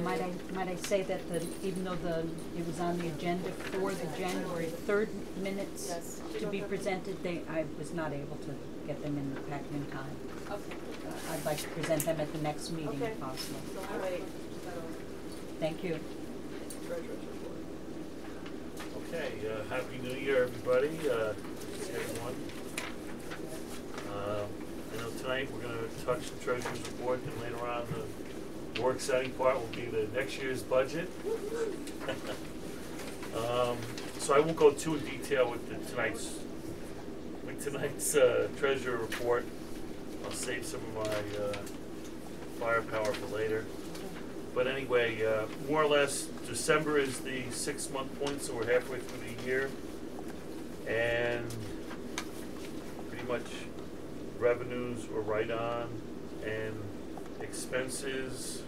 Might I say that even though it was on the agenda for the January 3rd minutes Yes. to be presented, I was not able to get them in the packet in time. Okay. I'd like to present them at the next meeting Okay. if possible. So we'll wait. Thank you. Treasurer's report. Okay, Happy New Year, everybody. Good to see everyone. I know tonight we're going to touch the Treasurer's report, and later on the more exciting part will be the next year's budget. So I won't go too in detail with tonight's Treasurer report. I'll save some of my firepower for later. But anyway, more or less, December is the 6-month point, so we're halfway through the year. And pretty much revenues are right on, and expenses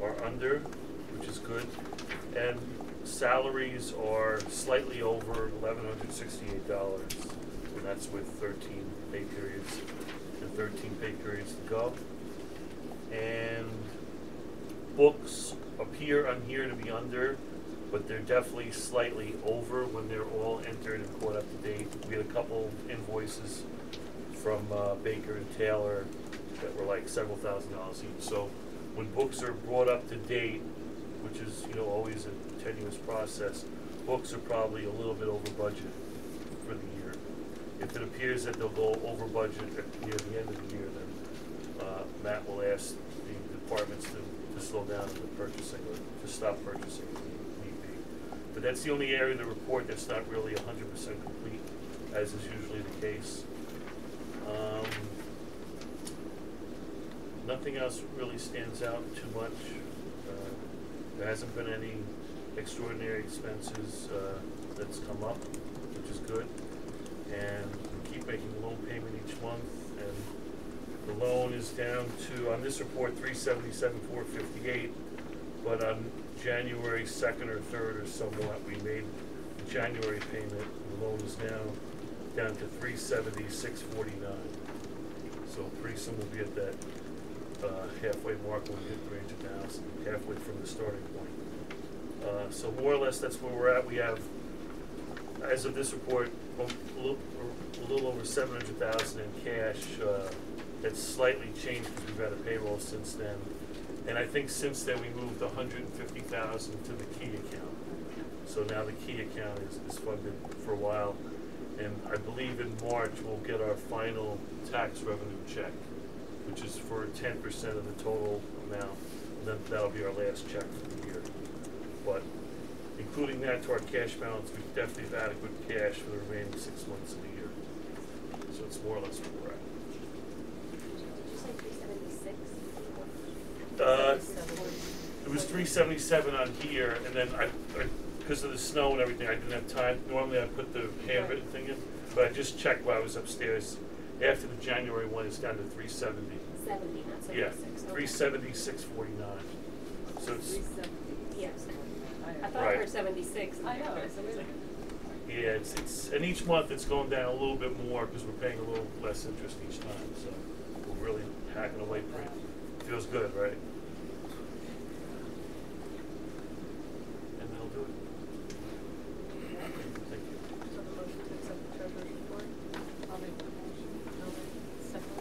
are under, which is good. And salaries are slightly over $1,168, and that's with 13 pay periods and 13 pay periods to go. And books appear on here to be under, but they're definitely slightly over when they're all entered and caught up to date. We had a couple invoices from Baker and Taylor that were like several $1,000s each. So when books are brought up to date, which is always a tenuous process, books are probably a little bit over budget for the year. If it appears that they'll go over budget near the end of the year, then Matt will ask the departments to slow down in the purchasing or to stop purchasing if need be. But that's the only area of the report that's not really 100% complete, as is usually the case. Nothing else really stands out too much. There hasn't been any extraordinary expenses that's come up, which is good. And we keep making a loan payment each month, and the loan is down to, on this report, $377,458. But on January 2nd or 3rd or somewhat, we made the January payment. The loan is now down to $370,649. So pretty soon we'll be at that halfway mark when we hit the range of balance, halfway from the starting point. So more or less that's where we're at. We have, as of this report, a little over $700,000 in cash. That's slightly changed because we've had a payroll since then. And I think since then we moved $150,000 to the key account. So now the key account is funded for a while. And I believe in March we'll get our final tax revenue check, which is for 10% of the total amount. And then that'll be our last check for the year. But including that to our cash balance, we definitely have adequate cash for the remaining 6 months of the year. So it's more or less where we're at. Did you say 376? It was 377 on here, and then I because of the snow and everything, I didn't have time. Normally I put the handwritten thing in, but I just checked while I was upstairs. After the January one, it's down to 370. 70, not 76. Yeah, Okay. 370,649. So it's 370. Yes. I thought Right. I heard 76. I know. yeah, it's and each month it's going down a little bit more because we're paying a little less interest each time. So we're really hacking away pretty. Feels good, right? And that'll do it. Thank you. So the motion to accept the treasurer's report? I'll make the motion. Second.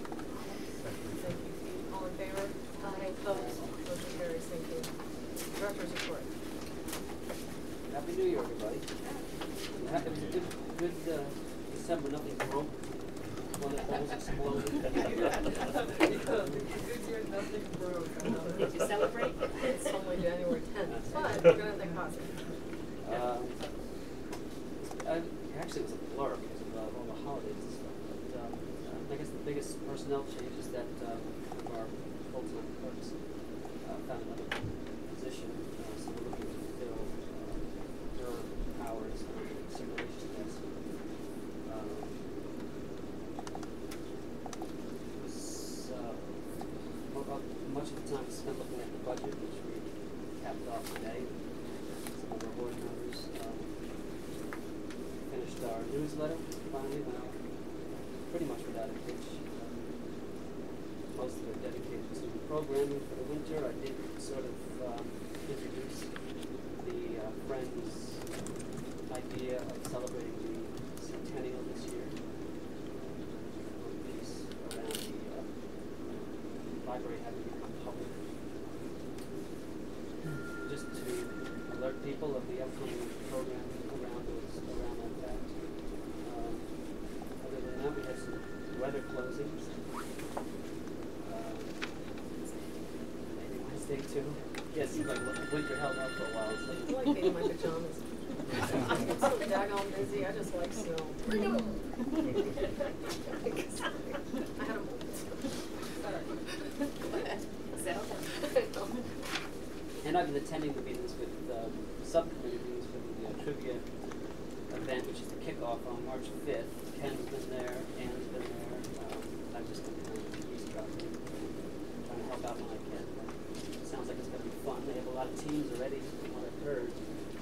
Thank you, Pete. All in favor? Aye. Opposed? Motion carries. Thank you. Director's report. Happy New Year, everybody. It was a good December. Nothing broke. One of those exploded. Good year, nothing broke. Did you celebrate? It's only January 10th, but we're going to think positive. Actually, it was a blur because of all the holidays and stuff. But I guess the biggest personnel change is that one of our full-time clerks found another position. So we're looking to fill her hours on the simulation test. Much of the time is spent looking at the budget, which we capped off today. Some of our board members finished our newsletter finally, went out pretty much without a hitch. Most of it dedicated to programming for the winter. I did sort of day too. Yes, seems like winter held out for a while. It's I like, like being in my pajamas. I get so daggone busy, I just like snow. I had a moment. Sorry. Go ahead. Settle down. and I've been attending the meetings with subcommittee meetings for the trivia event, which is the kickoff on March 5th. Ken's been there, Anne's been there. I've just been kind of eavesdropping, trying to help out when I can. It sounds like it's going to be fun. They have a lot of teams already, from what I've heard,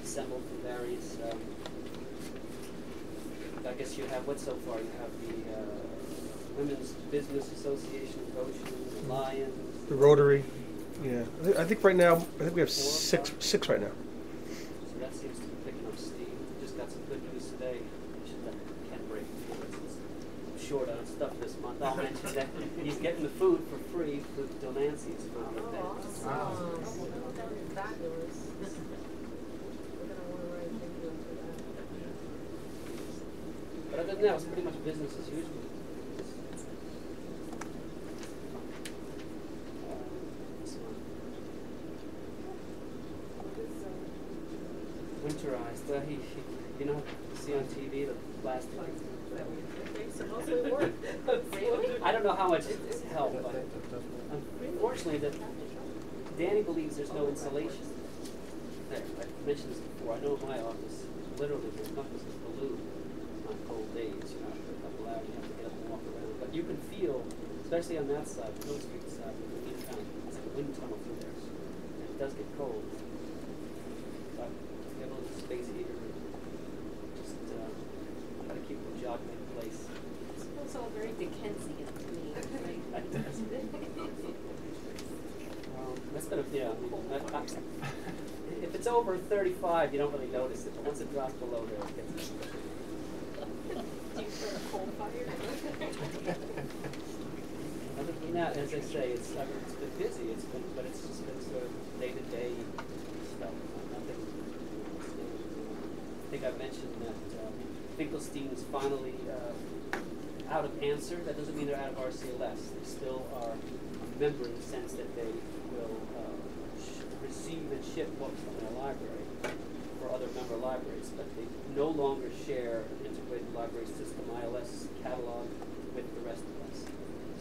assembled from various. I guess you have what so far? You have the Women's Business Association of Goshen, the Lions, The Rotary. Yeah, I think right now, I think we have 4 or 5? six right now. So that seems to be picking up steam. Just got some good news today. I should let Ken break it's short on stuff this month. I'll mention that he's getting the food for free with Delancey's for the Oh, event. awesome. Fabulous. We're gonna wanna write thank you for that. But other than that, it's pretty much business as usual. Winterized. You know, you see on TV the plastic. They supposedly work. Really? I don't know how much it's helped, but unfortunately, Danny believes there's no insulation. There, I mentioned this before. I know in my office, literally, there's nothing but blue on cold days. You know, after a couple hours, you have to get up and walk around. But you can feel, especially on that side, Mill Street side, it's like a wind tunnel through there. And it does get cold. But you have a little space heater. Just try to keep the jogging in place. It's all very Dickensian to me, right? That's been yeah. If it's over 35, you don't really notice it, but once it drops below there, it gets. Do you start a coal fire? Other than that, as I say, it's been busy. But it's just been sort of day-to-day stuff. Nothing. I think I mentioned that Finkelstein is finally out of answer. That doesn't mean they're out of RCLS. They still are a member in the sense that they will receive and ship books from their library for other member libraries, but they no longer share an integrated library system ILS catalog with the rest of us.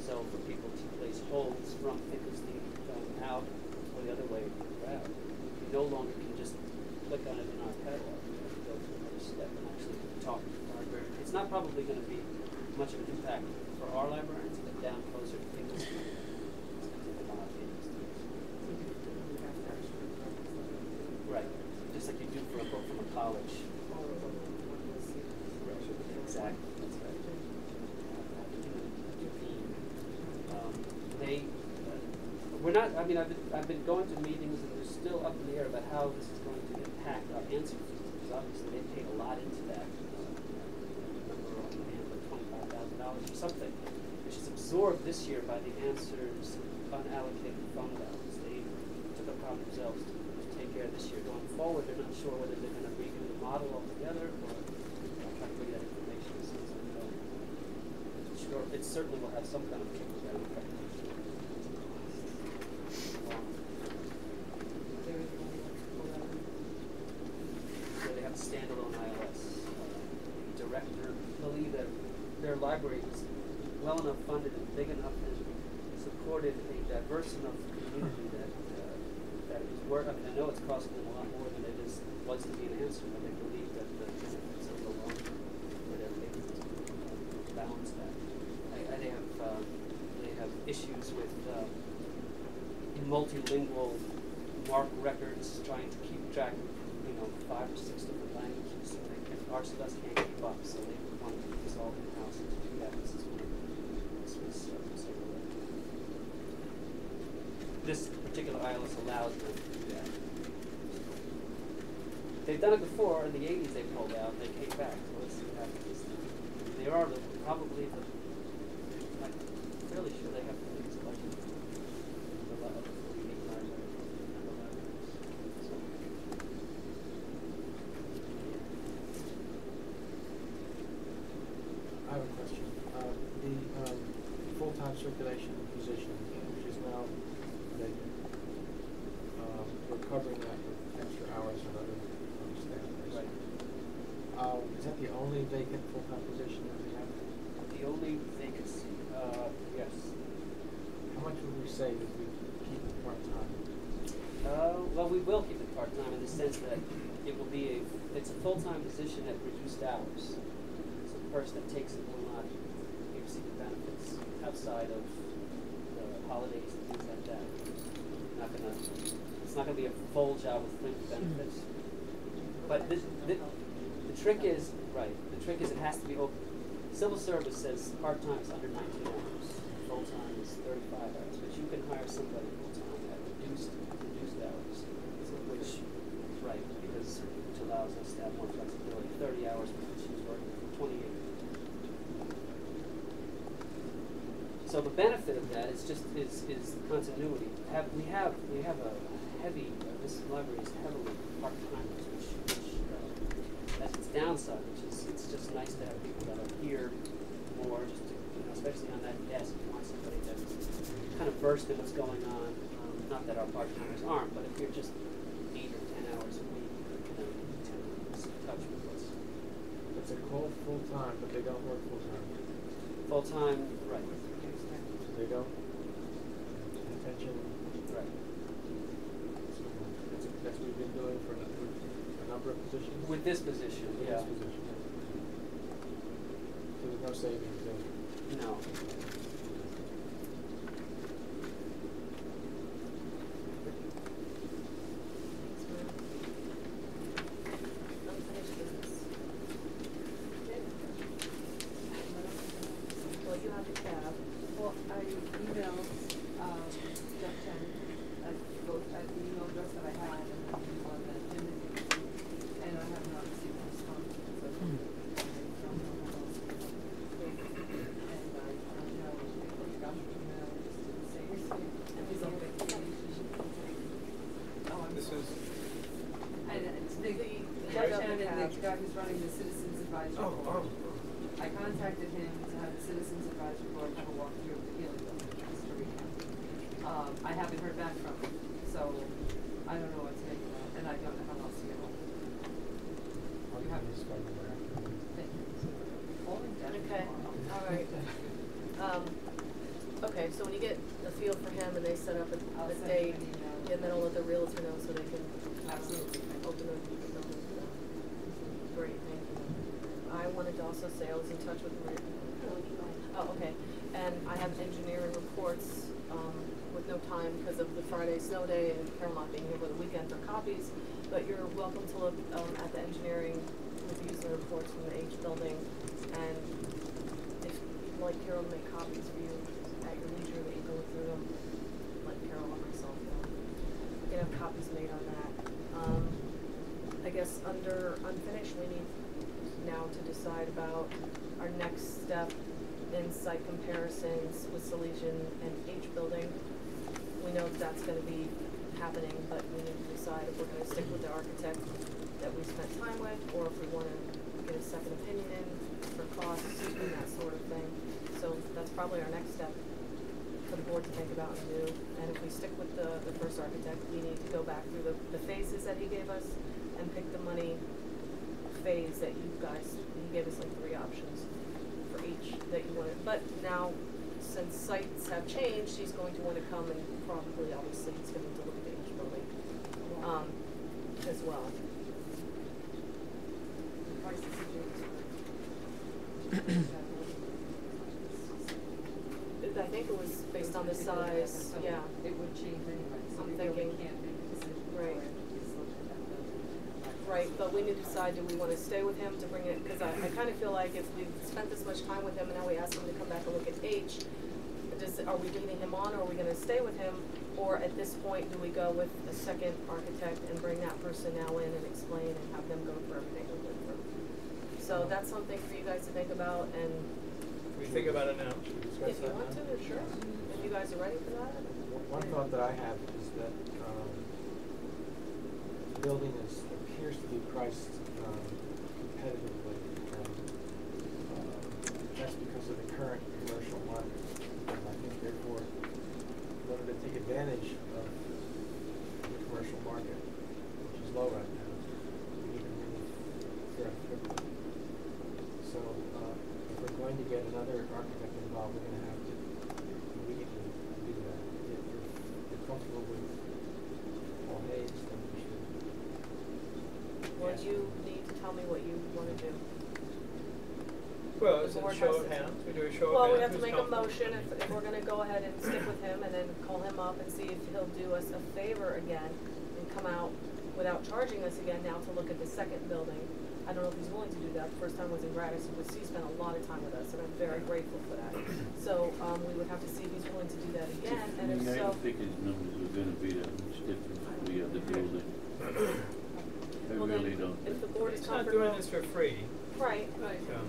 So for people to place holds from Finkelstein out or the other way around, you no longer can just click on it in our catalog. You have to go through another step and actually talk to the librarian. It's not probably going to be much of an impact for our librarians, but down closer to Finkelstein. Right, just like you do for a book from a college. Exactly, that's right. We're not. I mean, I've been going to meetings, and they're still up in the air about how this is going to impact our answer fees, because obviously they paid a lot into that. Number on hand, like $25,000 or something, which is absorbed this year by the answers unallocated fund balance. They took it upon themselves to take care of this year. Going forward, they're not sure whether they're going to redo the model altogether, or I'll try to bring that information as soon as I know. Sure, it certainly will have some kind of trickle down effect. So they have a standalone ILS. Director believe that their library is well enough funded and big enough and supported a diverse enough community that it is worth. I mean, I know it's costing them a lot more than it was to be an answer, but they believe that the benefits are so long that they're able to balance that. They have issues with multilingual MARC records, trying to keep track of 5 or 6 different languages. So RCLS can't keep up, so they want to keep this all in-house, and to do that, this particular ILS allows them to do that. They've done it before. In the 80s they pulled out and they came back. So let's see what happens this time. They are probably I'm fairly sure they have the biggest budget. I have a question. The full-time circulation position, which is now vacant, covering that with extra hours and other staff. Right. Is that the only vacant full-time position that we have? The only vacancy, yes. How much would we save if we keep it part-time? Well, we will keep it part-time in the sense that it will be it's a full-time position at reduced hours. So the person that takes it will not receive the benefits outside of the holidays and things like that. It's not gonna be a full job with fringe benefits. But the trick is, right, the trick is it has to be open. Civil service says part-time is under 19 hours, full-time is 35 hours, but you can hire somebody full-time at reduced hours, which is right, which allows us to have more flexibility. 30 hours, but she's working 28. So the benefit of that is continuity. We have a heavy, this library is heavily part-timers, which has its downside, which is it's just nice to have people that are here more, just to, especially on that desk. You want somebody that's kind of versed in what's going on. Not that our part-timers aren't, but if you're just 8 or 10 hours a week, you tend to lose touch with what's It's a call full-time, but they don't work full-time. full-time, right? They don't. Pension. Right. That's what we've been doing for a number of positions. With this position, With yeah. this position. So there's no savings there. No. Unfinished business. Well, you have the tab. Well, I emailed, Jeff Chen at the email address that I had, and then on the agenda, and I have not received a response, so I don't know what else. And I don't know if you got your email, just didn't say anything, and he's on vacation. Oh, I'm This sorry. is, And it's the Jeff Jeff Chen and Chen. the guy who's running the Citizens Advisory Board. I contacted him to have the Citizens Advisory Board have a walkthrough of the Healy Building, just to recap. I haven't heard back from him, so I don't know what to make of that, and I don't know how else to get hold of him. I'll have this one there. Thank you. Holding that Okay, tomorrow. all right. Okay, so when you get a feel for him and they set up I'll a send date, him an email. and then I'll let the realtor know so they can Absolutely. open the building. Great, thank you. I wanted to also say I was in touch with Maria. Oh, okay. And I have engineering reports, with no time because of the Friday snow day and Carol not being here for the weekend for copies. But you're welcome to look, at the engineering reviews and reports from the H building. And if you'd like Carol to make copies for you at your leisure, that you go through them, like Carol or myself, you can have copies made on that. I guess under unfinished, we need now to decide about our next step in site comparisons with Salesian and H building. We know that that's gonna be happening, but we need to decide if we're gonna stick with the architect that we spent time with, or if we wanna get a second opinion in for costs and that sort of thing. So that's probably our next step for the board to think about and do. And if we stick with the first architect, we need to go back through the phases that he gave us and pick the money phase that you guys, he gave us like 3 options for each that you wanted. But now, since sites have changed, he's going to want to come and probably, obviously, he's going to look at each building, as well. The prices of James I think it was based on the size, yeah. It would change anyway, so I'm we really thinking- can't make a decision before right. he's looked at that building. Right, but we need to decide, do we want to stay with him to bring it, because I kind of feel like if we've spent this much time with him and now we ask him to come back and look at H, are we leading him on, or are we going to stay with him? Or at this point, do we go with a second architect and bring that person now in and explain and have them go for everything we went through? So that's something for you guys to think about, and we think about it now. Should we discuss if you that want now? to, sure, if you guys are ready for that. One thought that I have is that the building appears to be priced competitively, and that's because of the current commercial market. And I think therefore, in order to take advantage of the commercial market, low right now. We need to move fairly quickly. So, if we're going to get another architect involved, we're gonna have to immediately do that. If you're comfortable with Paul Hayes, then we should. Well, you need to tell me what you wanna do. Well, The is it a board show has of to- hands? We do a show of hands? Well, we have to Who's make a comfortable? motion if we're gonna go ahead and stick with him and then call him up and see if he'll do us a favor again and come out without charging us again now to look at the second building. I don't know if he's willing to do that. The first time was in Radisson, which he spent a lot of time with us, and I'm very grateful for that. So, we would have to see if he's willing to do that again, and if I so. don't think his numbers are gonna be that much different from the other building. I Well, really then, don't. if the board is He's not comfortable. doing this for free. Right, Yeah.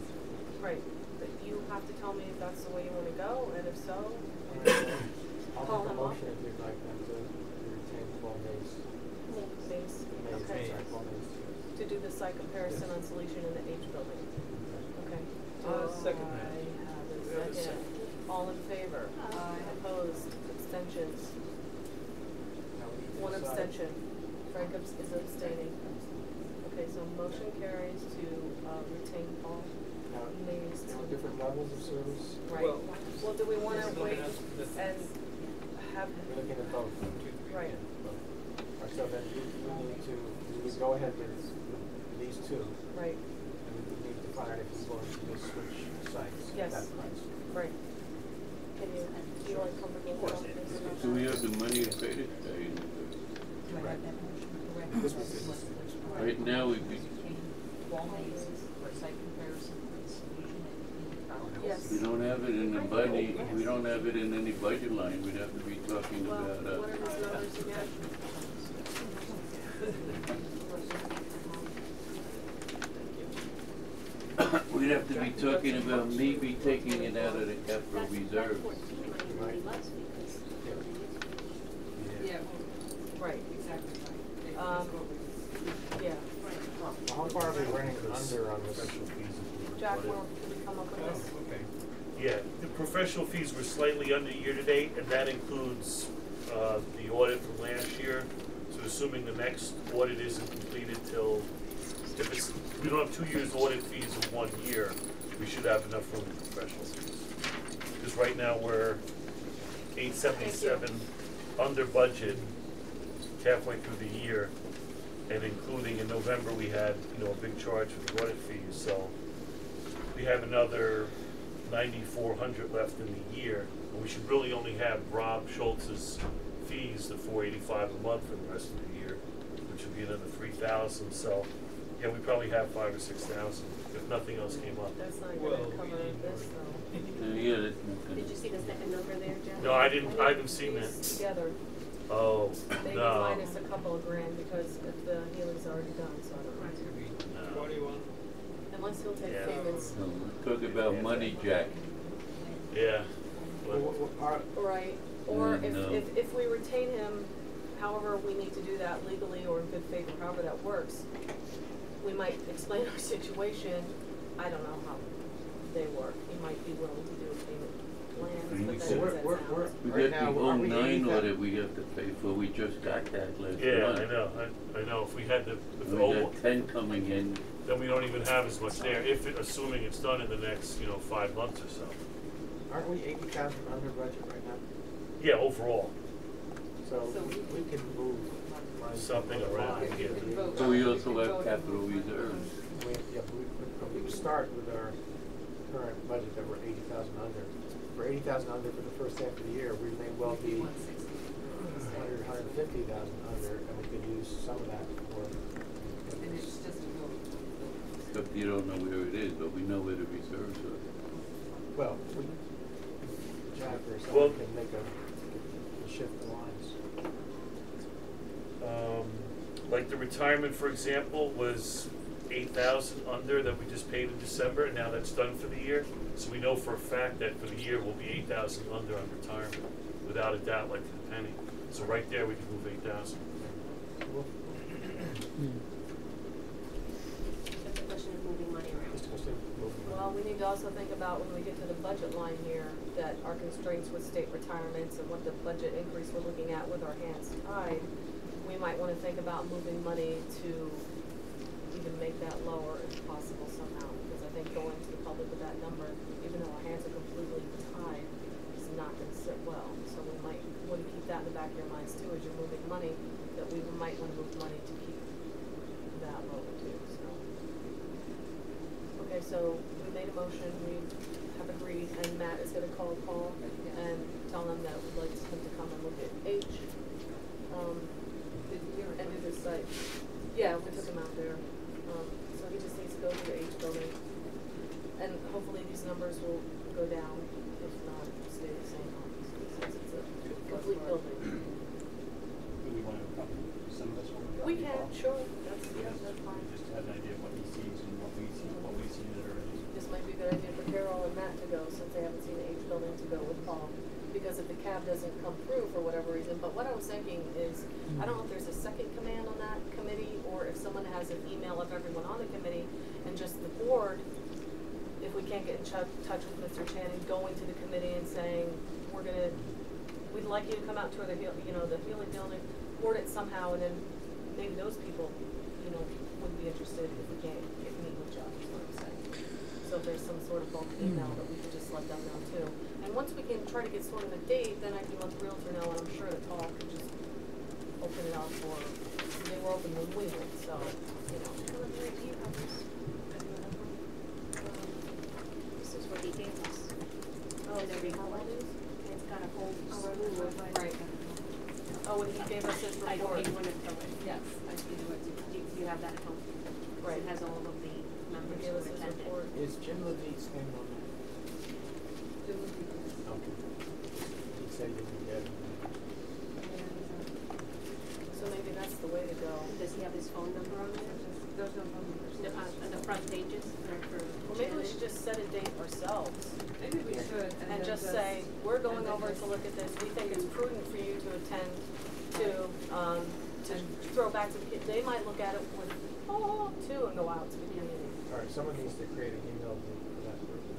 right. But you have to tell me if that's the way you wanna go, and if so, I'll Call make a him up. motion if you'd like them to retain Paul Hayes. Mace, Hayes, okay. sorry, Paul Hayes. To do the site comparison on solution in the H building. Okay. Second I that. We have have a a second. second. All in favor? Aye. Opposed? Abstentions? Now we need to One decide. abstention. Frank is abstaining. Okay, so motion carries to retain Paul Now, Mays. now different levels of service, Right. Well, Well, do we wanna this is wait looking at and have, we're looking at both. right, Alright, so then we need to go ahead with these two, right, and we would need to find out if he's willing to just switch sites at Yes. that price. right. Can you, feel like comfortable with all this? Do we have the money to pay it? Do I have that motion correct? This was it. Right now, we'd be, Wall Maze for site comparison for the solution and Yes. we don't have it in the budget, we don't have it in any budget line, we'd have to be talking Well, about, what are his numbers again? we'd have to be talking about maybe taking it out of the capital reserve. Right. Yeah, Right, exactly right. Um, yeah. How far are we running under on this? Professional fees included. Jack, will we come up with oh, this? okay. Yeah, the professional fees were slightly under year-to-date, and that includes, the audit from last year. So assuming the next audit isn't completed till, if it's, we don't have 2 years audit fees in 1 year, we should have enough room for professional fees. Because right now we're 877 under budget halfway through the year, and including in November, we had, a big charge for the audit fees, so we have another 9,400 left in the year, and we should really only have Rob Schultz's fees, the $485 a month for the rest of the year, which would be another 3,000, so, yeah, we probably have 5,000 or 6,000, if nothing else came up. That's not Well, gonna we cover need this though. Yeah, that's not Did gonna. you see the second number there, Jeff? No, I haven't seen that. These together, Oh, maybe no. minus a couple of grand because if the healing's already done, so I don't know. Could be No. 21. Unless he'll take Yeah. payments. No, we're talking about money, Jack. Yeah. Well, Right, or No. if we retain him, however we need to do that legally or in good faith, or however that works, we might explain our situation. I don't know how they work. He might be willing to do a payment plan, but then So does we're, that we're, sound? we're, We right got now, the are we 09 80,000? audit we have to pay for, we just got that last month. Yeah, I know, if we had the, if the We old, got 10 coming in. then we don't even have as much there, assuming it's done in the next, 5 months or so. Aren't we 80,000 under budget right now? Yeah, overall. So So we can move money Something from the around, line. yeah. But we also have capital reserves. We can start with our current budget that we're 80,000 under. If we're 80,000 under for the first half of the year, we may well be 150,000 under, and we could use some of that for. And it's just a vote. Except you don't know where it is, but we know where the reserves are. Well, Jack or Well- someone can make a shift the lines. Like the retirement, for example, was 8,000 under that we just paid in December, and now that's done for the year. So we know for a fact that for the year we'll be 8,000 under on retirement, without a doubt, like to the penny. So right there, we can move 8,000. Well, Just a question of moving money around. just to move the Well, money. we need to also think about when we get to the budget line here, that our constraints with state retirements and what the budget increase we're looking at with our hands tied, we might might wanna think about moving money to even make that lower if possible somehow, because I think going to the public with that number, even though our hands are completely tied, is not gonna sit well. So we might wanna keep that in the back of your minds too, as you're moving money, that we might wanna move money to keep that lower too, so. Okay, so we made a motion, we have agreed, and Matt is gonna call Paul and tell them that we'd like him to come and look at H. And do this site. Yeah, we took him out there. So he just needs to go to the H building. And hopefully these numbers will go down, if not stay the same, obviously, since it's a complete building. Do we want to come, some of us want to come? We can, sure, that's fine. Just to have an idea of what he sees and what we see that already. This might be a good idea for Carol and Matt to go, since they haven't seen the H building, to go with Paul. Because if the cab doesn't come through for whatever reason, but what I was thinking is, I don't know if there's a second command on that committee, or if someone has an email of everyone on the committee, and just the board, if we can't get in touch with Mr. Channing, going to the committee and saying, we'd like you to come out to the Healy building, board it somehow, and then maybe those people, would be interested if we can't meet with Jeff, is what I'm saying. So if there's some sort of bulk email that we could just let them know too. And once we can try to get sort of a date, then I can let the realtor know, and I'm sure that Paul could just open it up for, they were open when we went, so, This is what he gave us. Oh, And every holidays, and it's got a whole slew of. Right. Oh, and he gave us his report. I don't even want to throw it. Yes, I see what Do you have that at home? Right. It has all of the He members gave who us his attended. report. Is Jim Levine's name on that? Okay. He said he would get it. So maybe that's the way to go. Does he have his phone number on there? There's no phone numbers. On the front pages for Well, maybe we should just set a date ourselves. Maybe we should, And then just say, we're going over to look at this, we think it's prudent for you to attend to throw back to the kids. They might look at it with, too, and go out to the community. All right, someone needs to create an email group for that person.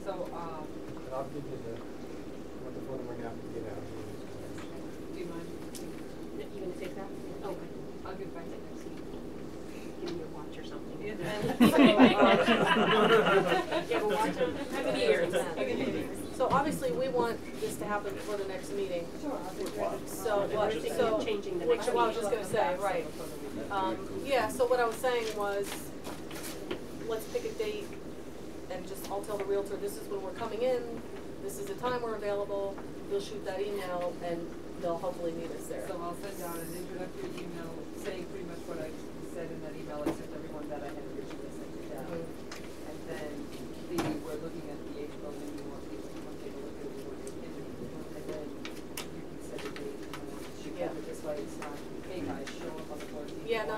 So, And I'll give you what the phone number now to get out. do you mind? You gonna take that? Okay. I'll give back to next week. Give me your watch or something. Yeah. You have a watch on? How many years? So obviously, we want this to happen before the next meeting. Sure, I'll take that. So We're what, thinking so, of changing the which, next well, I was meeting. just gonna say, right. Yeah, so what I was saying was, let's pick a date and just, I'll tell the realtor, this is when we're coming in, this is the time we're available, you'll shoot that email, and they'll hopefully meet us there. So I'll send out an introductory email saying pretty much what I said in that email, except everyone that I had originally sent it down. And then we're looking at the H building, you want people to come take a look at it, we want your opinion. And then you can set a date, shoot Yeah. it this way, it's not, hey guys, show up on the 14th. Yeah, no.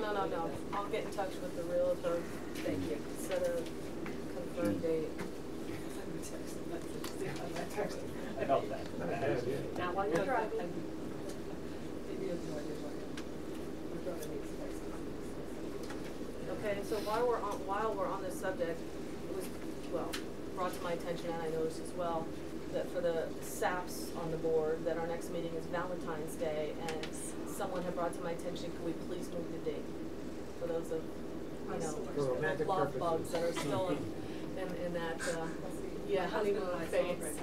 I'll get in touch with the realtor, Thank you. set a confirmed date. Send me a text message, see how that text. I felt that. Not while you're driving. Maybe you have no idea why. We're trying to make space. Okay, so while we're on this subject, it was, brought to my attention, and I noticed as well, that for the SAPs on the board, that our next meeting is Valentine's Day, and someone had brought to my attention, could we please move the date? For those of, For romantic love purposes. bugs that are still in that, yeah, honeymoon phase.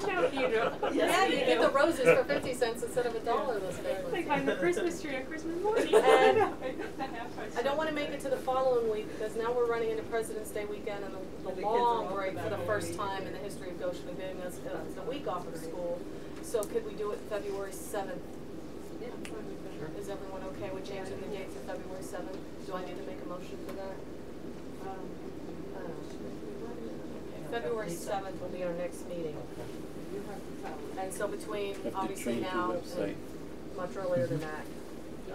No, you don't. Yeah, you get the roses for 50 cents instead of $1 this Like family. on the Christmas tree on Christmas morning. And I don't want to make it to the following week because now we're running into President's Day weekend and the long break for the first time in the history of Goshen and giving us the week off of school. So could we do it February 7th? Yeah, I'm fine with that. Is everyone okay with changing the date to February 7th? Do I need to make a motion for that? February 7th will be our next meeting. You have to tell me. And so between, Have to obviously change the now website. and much earlier than that,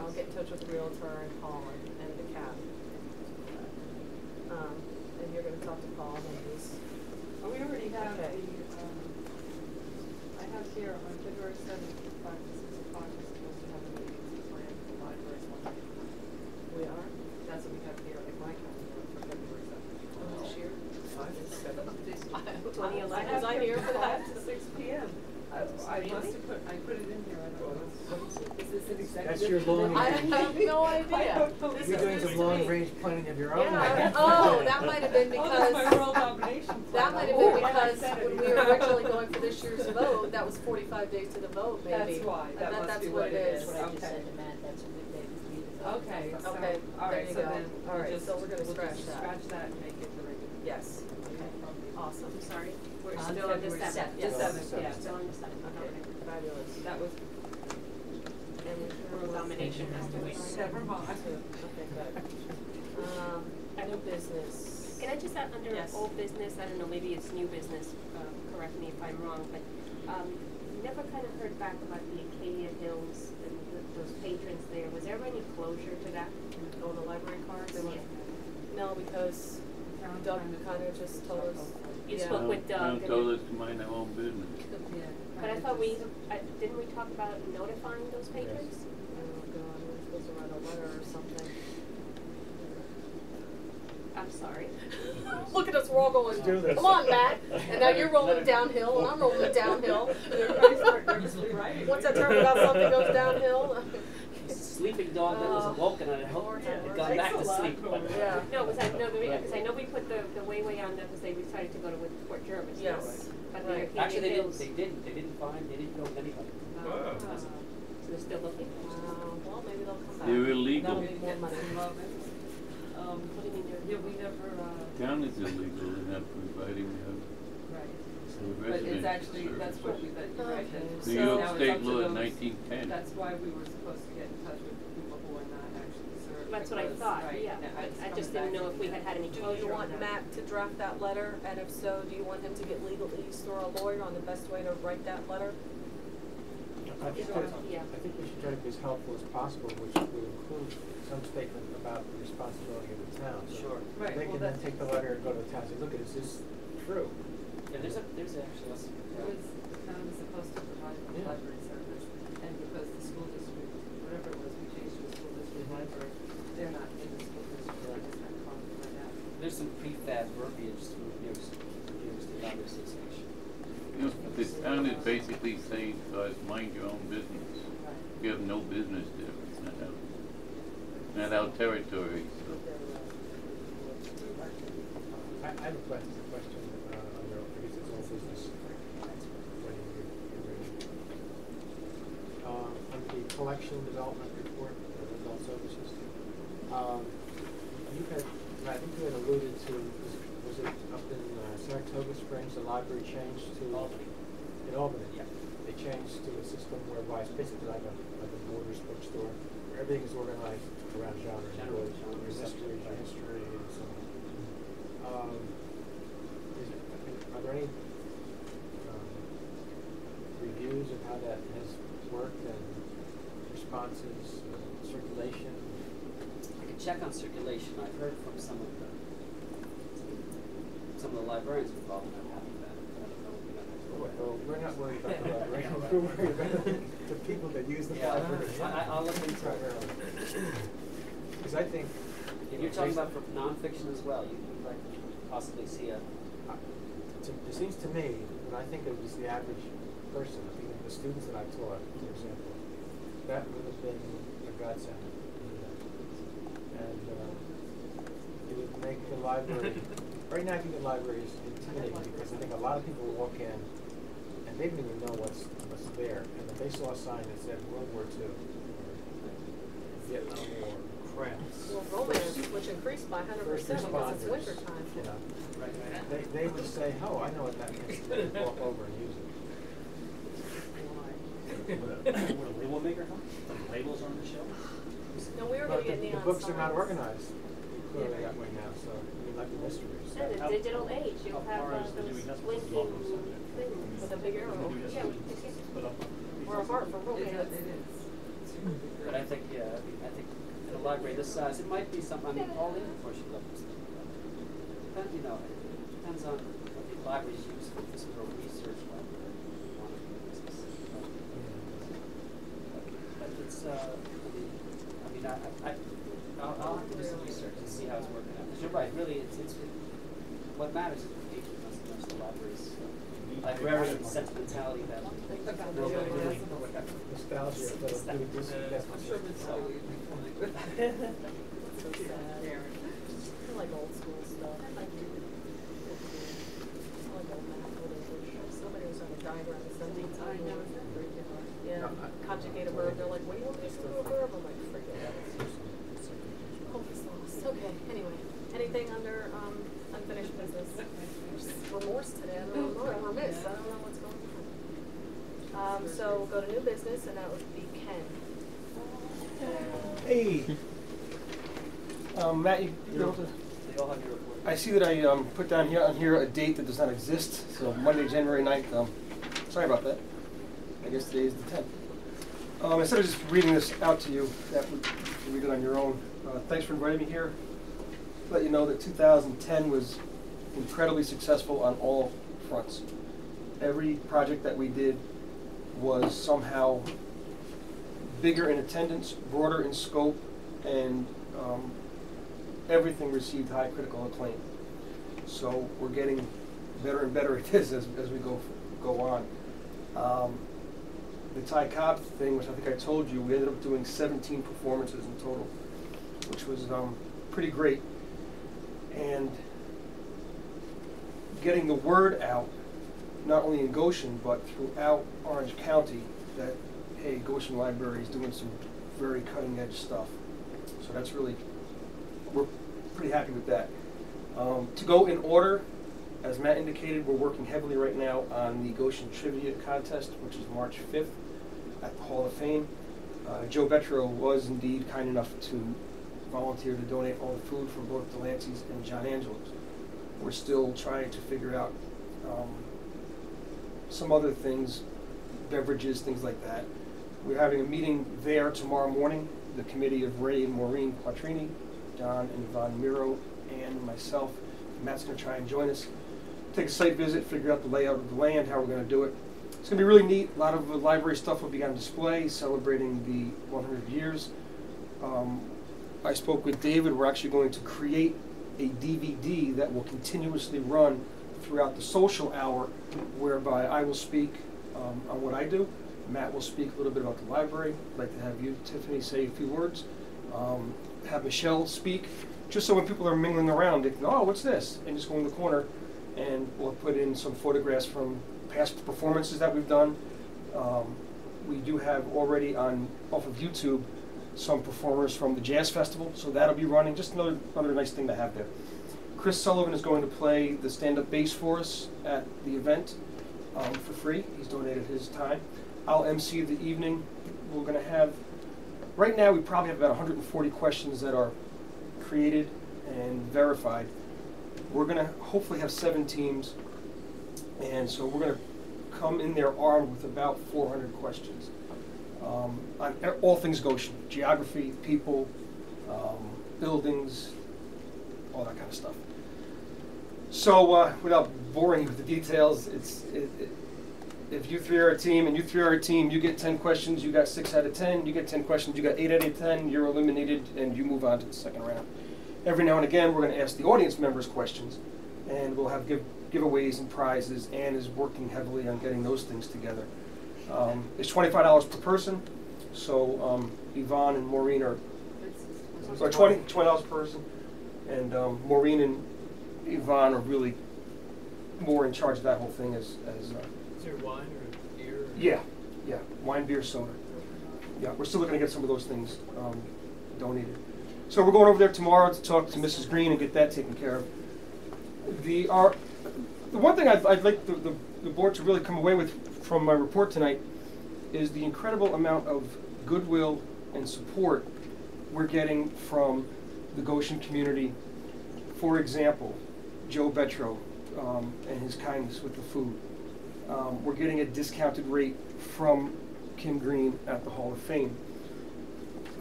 I'll get in touch with the realtor and Paul and the cab. And you're gonna talk to Paul when he's, We already have Okay. I have here on February 7th, 5 to 6 o'clock, we're supposed to have a meeting planned for the library's one. we are, That's what we have here in my calendar for February 7th. this year. 5 to 7. 2011. Because I here for that? 5 to 6 p.m. I must have put it in here, I don't know. Is this an executive? That's your long. I have no idea. This You're is doing news some to long me. range planning of your own. Yeah, oh, that might have been Oh, that's my because, world domination plan. that might have been Oh, I because said it. when we were originally going for this year's vote, that was 45 days to the vote, maybe. That's why, I that bet must that's be what what it it is. is. What I just Okay. said to Matt, that's a good day for me to vote. Okay, so, Okay, all there right, you so go. then All right, we'll so we're gonna just scratch that. Scratch that and make it the regular. Yes, Okay. awesome. I'm sorry, we're On still on the February seventh. Yes. The 7th, yeah. Still on the seventh, Okay, okay. fabulous. That was World domination has to wait. never mind. Okay, good. New business. Can I just add under Yes. old business, I don't know, maybe it's new business, correct me if I'm wrong, but, never kind of heard back about the Acadia Hills and those patrons there. Was there any closure to that? Oh, the library cards? Yeah. No, because Doug kind of just told us. You Yeah. spoke with Doug. Town and told then- us to mind our own business. Yeah. But I thought we, didn't we talk about notifying those patrons? Oh, God, we're supposed to write a letter or something. I'm sorry. Look at us, we're all going, do this. come on, Matt. And now you're rolling downhill, and I'm rolling downhill. Everybody's nervously writing. Once that term about something goes downhill. Sleeping dog that was awoken, I hope Lord, it Lord. got back to sleep. Yeah. No, because I know we put the way on that because they decided to go to with Port Jervis. no? Yes. But the Right. Acadia Actually, they Hills, didn't go with anybody. Oh. so they're still looking? Well, maybe they'll come back. They're illegal. That'll be more money. What do you mean they're? Yeah, we never, Town is illegal in not providing right. the But it's resident actually, that's what we, that you're right. Okay. that- New So- York now it's State up to law those- 1910. That's why we were supposed to get in touch with people who are not actually served. That's what I because, thought, right, yeah. now it's I just coming didn't know back if we had had any Do closure you on want that. Matt to draft that letter, and if so, do you want him to get legalese or a lawyer on the best way to write that letter? I think Sure, that- yeah. I think we should try to be as helpful as possible, which will include some statement about the responsibility of the town. So Sure. Right, They well, can then that's- take the letter and go to the town and say, look, is this true? Yeah, there's actually It was, the town was supposed to provide the Yeah. library service, and because the school district, whatever it was, we changed to a school district library, they're not in the school district, they're just not covered by that. There's some prefab verbiage through New York State Library Association. You know, the town is basically saying to us, mind your own business. Right. You have no business there. It's not our territory, so. I have a question, under, I guess it's all business. When you're ready. Under the collection development report, adult services, you had, I think you had alluded to, was it up in Saratoga Springs, the library changed to? Albany. In Albany? Yeah. They changed to a system whereby it's basically like a Borders bookstore, where everything is organized around genre. Genre, Your genre, history, subject. your history, and so on. Are there any reviews of how that has worked and responses, circulation? I could check on circulation. I've heard from some of the librarians involved in that having that. I don't know if we don't have to worry Well, we're not worried about the library, we're worried about the people that use the Yeah, library. I'll look into it. Because I think. If you're talking about for nonfiction as well, you'd like to possibly see a. It seems to me, when I think of just the average person, I think of the students that I taught, for example, that would have been a godsend. And it would make the library, right now I think the library is intimidating because I think a lot of people walk in and they don't even know what's there. And if they saw a sign that said World War II, or Vietnam War, crafts. Well, romance, which increased by 100% First because it's responders, winter time. you know, they would say, oh, I know what that means, and walk over and use it. What a label maker, huh? The labels on the shelf? No, we were But gonna get the neon books are not signs. organized clearly that way now, so we like the mysteries. And the digital age, you'll How have far is the those doing this? blinking With things. With a big arrow. Yeah, we can see. Split up. Or a heart for romance. It is. But I think, yeah, I think in a library this size, it might be something. I mean, Pauline, of course, she loves this. Depends, you know, it depends on what the libraries use for this for a research library. But it's, I'll have to do some research and see how it's working out. Because you're right, really, what matters is the patron, not so much the libraries. librarian sentimentality that nobody really. Nostalgia, but it's doing this, that's I'm sure Ms. Sully would be fine with that. So sad. I like old school stuff. I like old math, old English. Somebody was on a diagram of something. I know, it's very different. Yeah, conjugate a verb. They're like, what do you want me to do to a verb? I'm like, forget it. Hope it's lost. Okay, anyway. Anything under unfinished business? Remorse today. I don't know. Remiss. I don't know what's going on. So we'll go to new business, and that would be Ken. Hey. Matt, you able to? They all have your report. I see that I put down here on here a date that does not exist. So Monday, January 9th. Sorry about that. I guess today is the 10th. Instead of just reading this out to you, that would you can read it on your own. Thanks for inviting me here. Let you know that 2010 was incredibly successful on all fronts. Every project that we did was somehow bigger in attendance, broader in scope, and everything received high critical acclaim. So we're getting better and better at this as we go on. The Ty Cobb thing, which I think I told you, we ended up doing 17 performances in total, which was pretty great. And getting the word out, not only in Goshen, but throughout Orange County, that, hey, Goshen Library is doing some very cutting edge stuff. So that's really, we're pretty happy with that. To go in order, as Matt indicated, we're working heavily right now on the Goshen Trivia Contest, which is March 5th at the Hall of Fame. Joe Betro was indeed kind enough to volunteer to donate all the food for both Delancey's and John Angelo's. We're still trying to figure out some other things, beverages, things like that. We're having a meeting there tomorrow morning, the committee of Ray and Maureen Quattrini, John and Yvonne Miro, and myself. Matt's going to try and join us. Take a site visit, figure out the layout of the land, how we're going to do it. It's going to be really neat. A lot of the library stuff will be on display, celebrating the 100 years. I spoke with David. We're actually going to create a DVD that will continuously run throughout the social hour, whereby I will speak on what I do. Matt will speak a little bit about the library. I'd like to have you, Tiffany, say a few words. Have Michelle speak, just so when people are mingling around, they can go, oh, what's this? And just go in the corner, and we'll put in some photographs from past performances that we've done. We do have already off of YouTube some performers from the Jazz Festival, so that'll be running. Just another nice thing to have there. Chris Sullivan is going to play the stand-up bass for us at the event for free. He's donated his time. I'll MC the evening. We're going to have, right now we probably have about 140 questions that are created and verified. We're going to hopefully have 7 teams, and so we're going to come in there armed with about 400 questions on all things Goshen: geography, people, buildings, all that kind of stuff. So without boring you with the details, if you 3 are a team and you 3 are a team, you get 10 questions, you got 6 out of 10. You get 10 questions, you got 8 out of 10. You're eliminated, and you move on to the second round. Every now and again, we're going to ask the audience members questions, and we'll have giveaways and prizes. Ann is working heavily on getting those things together. It's $25 per person, so Yvonne and Maureen are $20 per person, and Maureen and Yvonne are really more in charge of that whole thing. Is there wine or beer? Yeah, wine, beer, soda. Yeah, we're still looking to get some of those things donated. So we're going over there tomorrow to talk to Mrs. Green and get that taken care of. The one thing I'd like the board to really come away with from my report tonight is the incredible amount of goodwill and support we're getting from the Goshen community. For example, Joe Betro and his kindness with the food. We're getting a discounted rate from Kim Green at the Hall of Fame.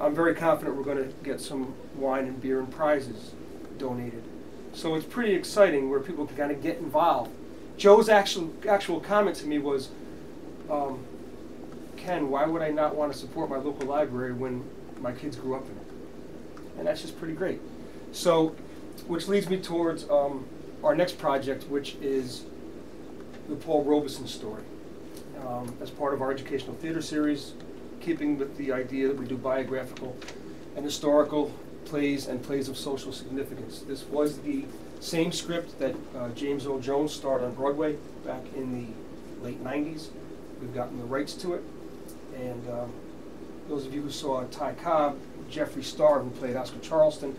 I'm very confident we're going to get some wine and beer and prizes donated. So it's pretty exciting where people can kind of get involved. Joe's actual comment to me was, Ken, why would I not want to support my local library when my kids grew up in it? And that's just pretty great. So, which leads me towards our next project, which is the Paul Robeson story. As part of our educational theater series, keeping with the idea that we do biographical and historical plays and plays of social significance. This was the same script that James Earl Jones starred on Broadway back in the late 90s. We've gotten the rights to it. And those of you who saw Ty Cobb, Jeffrey Starr, who played Oscar Charleston,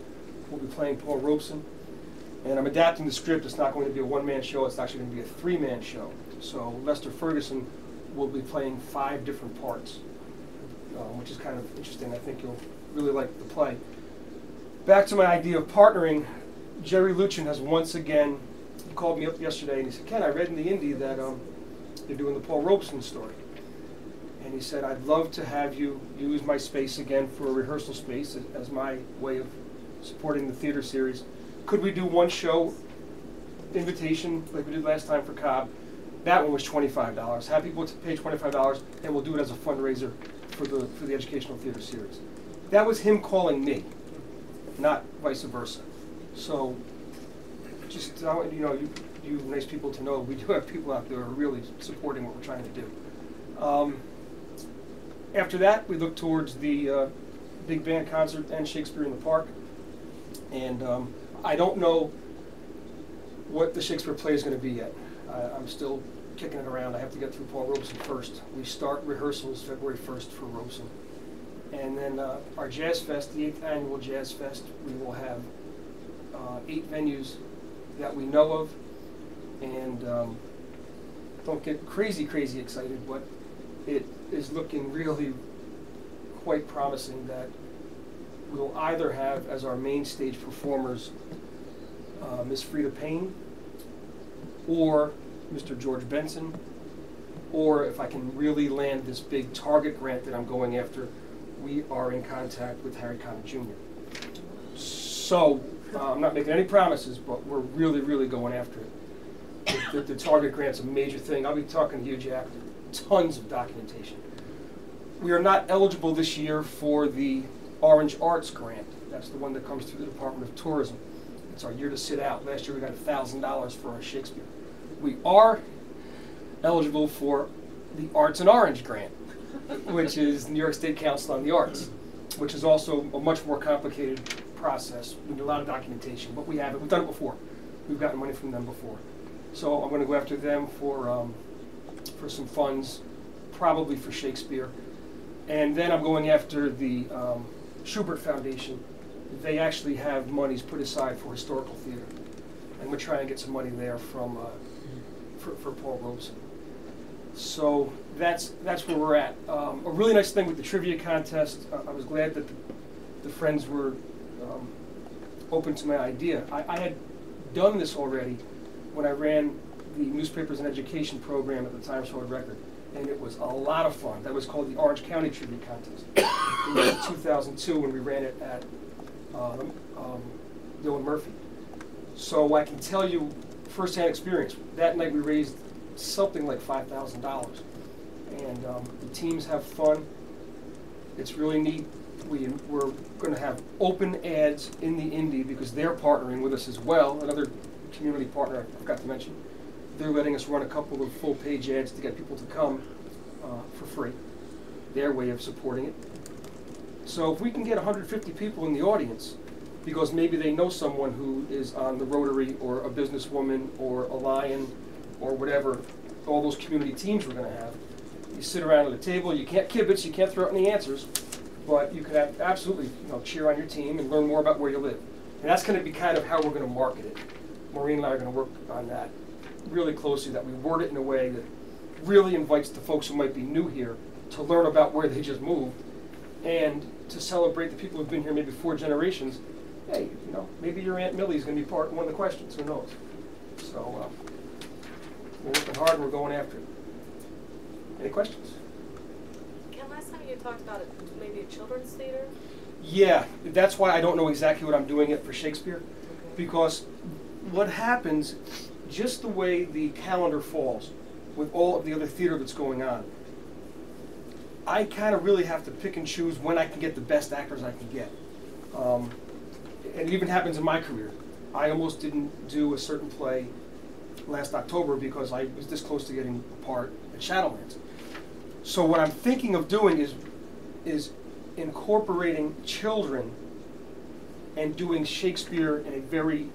will be playing Paul Robeson. And I'm adapting the script. It's not going to be a one-man show. It's actually going to be a three-man show. So Lester Ferguson will be playing 5 different parts, which is kind of interesting. I think you'll really like the play. Back to my idea of partnering, Jerry Luchin has once again, he called me up yesterday and he said, Ken, I read in the Indy that they're doing the Paul Robeson story. And he said, I'd love to have you use my space again for a rehearsal space as my way of supporting the theater series. Could we do one show, invitation, like we did last time for Cobb? That one was $25. Have people to pay $25, and we'll do it as a fundraiser for the educational theater series. That was him calling me, not vice versa. So, just I want you nice people to know we do have people out there who are really supporting what we're trying to do. After that, we look towards the big band concert and Shakespeare in the Park. And I don't know what the Shakespeare play is going to be yet. I'm still kicking it around. I have to get through Paul Robeson first. We start rehearsals February 1st for Robeson. And then our Jazz Fest, the 8th annual Jazz Fest, we will have 8 venues that we know of. And don't get crazy excited, but it is looking really quite promising that we'll either have as our main stage performers Miss Frida Payne, or Mr. George Benson, or if I can really land this big Target grant that I'm going after, we are in contact with Harry Connick Jr. So, I'm not making any promises, but we're really going after it. The Target grant's a major thing. I'll be talking to you, Jack. Tons of documentation. We are not eligible this year for the Orange Arts grant. That's the one that comes through the Department of Tourism. It's our year to sit out. Last year we got $1,000 for our Shakespeare. We are eligible for the Arts in Orange grant, which is New York State Council on the Arts, which is also a much more complicated process. We need a lot of documentation, but we have it. We've done it before. We've gotten money from them before. So I'm going to go after them for some funds, probably for Shakespeare. And then I'm going after the Schubert Foundation. They actually have monies put aside for historical theater. And we're trying to get some money there from for Paul Robeson. So that's where we're at. A really nice thing with the trivia contest, I was glad that the friends were open to my idea. I had done this already when I ran the Newspapers and Education program at the Times Herald Record, and it was a lot of fun. That was called the Orange County Trivia Contest in 2002 when we ran it at Dylan Murphy. So I can tell you firsthand experience. That night we raised something like $5,000, and the teams have fun. It's really neat. We're going to have open ads in the Indy because they're partnering with us as well. Another community partner I forgot to mention. They're letting us run a couple of full-page ads to get people to come for free. Their way of supporting it. So if we can get 150 people in the audience, because maybe they know someone who is on the Rotary or a businesswoman or a Lion or whatever, all those community teams we're going to have. You sit around at a table, you can't kibitz, you can't throw out any answers, but you can absolutely cheer on your team and learn more about where you live. And that's going to be kind of how we're going to market it. Maureen and I are going to work on that really closely, that we word it in a way that really invites the folks who might be new here to learn about where they just moved and to celebrate the people who've been here maybe 4 generations. Hey, maybe your Aunt Millie's going to be part of one of the questions, who knows? So we're working hard and we're going after it. Any questions? Ken, last time you talked about maybe a children's theater? Yeah, that's why I don't know exactly what I'm doing it for Shakespeare, because what happens, just the way the calendar falls with all of the other theater that's going on, I kind of really have to pick and choose when I can get the best actors I can get. And it even happens in my career. I almost didn't do a certain play last October because I was this close to getting a part at Shadowlands. So what I'm thinking of doing is incorporating children and doing Shakespeare in a very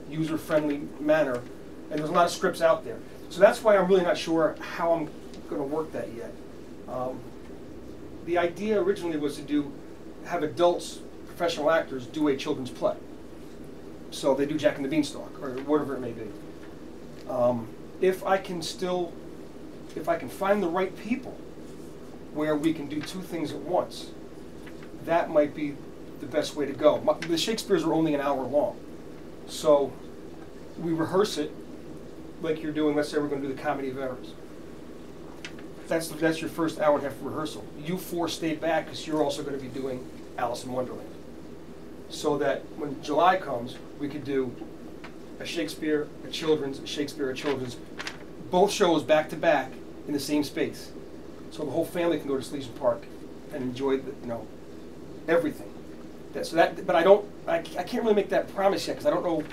user-friendly manner. And there's a lot of scripts out there. So that's why I'm really not sure how I'm going to work that yet. The idea originally was to have adults, professional actors, do a children's play. So they do Jack and the Beanstalk, or whatever it may be. If I can find the right people where we can do two things at once, that might be the best way to go. The Shakespeares are only an hour long. So we rehearse it like you're doing, let's say we're going to do the Comedy of Errors. That's your first hour and a half rehearsal. You four stay back because you're also going to be doing Alice in Wonderland. So that when July comes, we could do a Shakespeare, a children's, a Shakespeare, a children's, both shows back to back in the same space. So the whole family can go to Sleason Park and enjoy everything. But I can't really make that promise yet because I don't know,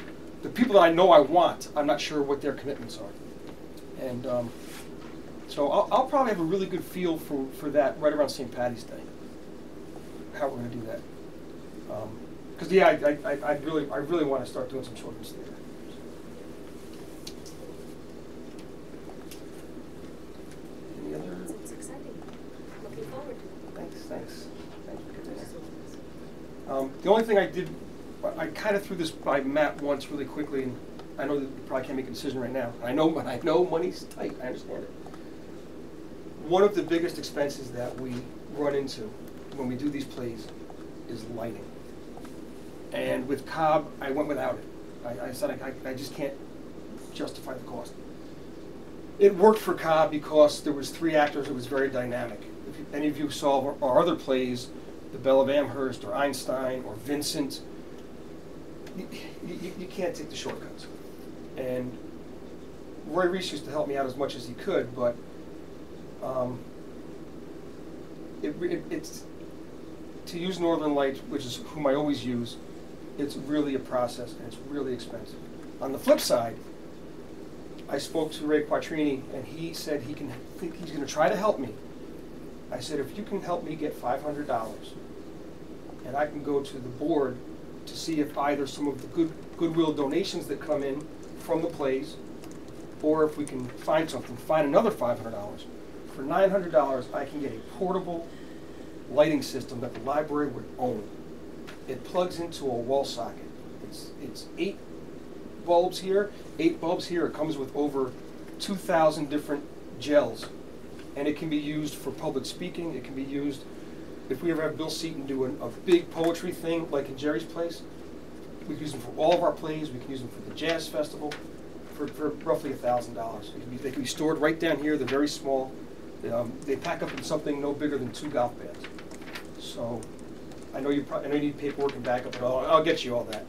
the people that I know I want, I'm not sure what their commitments are. And so I'll probably have a really good feel for that right around St. Patty's Day, how we're going to do that. Because I really want to start doing some children's theater. Any other? It's exciting. Looking forward to it. Thanks. The only thing I kind of threw this by Matt once really quickly, and I know that you probably can't make a decision right now. I know money's tight. I understand it. One of the biggest expenses that we run into when we do these plays is lighting. And with Cobb, I went without it. I said I just can't justify the cost. It worked for Cobb because there was 3 actors. It was very dynamic. If any of you saw our other plays, The Belle of Amherst or Einstein or Vincent, you can't take the shortcuts. And Roy Reese used to help me out as much as he could, but it's to use Northern Light, which is whom I always use. It's really a process, and it's really expensive. On the flip side, I spoke to Ray Quattrini, and he said he's going to try to help me. I said, if you can help me get $500, and I can go to the board to see if either some of the goodwill donations that come in from the plays, or if we can find another $500. For $900, I can get a portable lighting system that the library would own. It plugs into a wall socket. It's 8 bulbs here, 8 bulbs here. It comes with over 2,000 different gels. And it can be used for public speaking. It can be used, if we ever have Bill Seaton do a big poetry thing, like in Jerry's Place, we can use them for all of our plays. We can use them for the Jazz Festival for roughly $1,000. They can be stored right down here. They're very small. They pack up in something no bigger than 2 golf bags. So I know you need paperwork and backup, but I'll get you all that.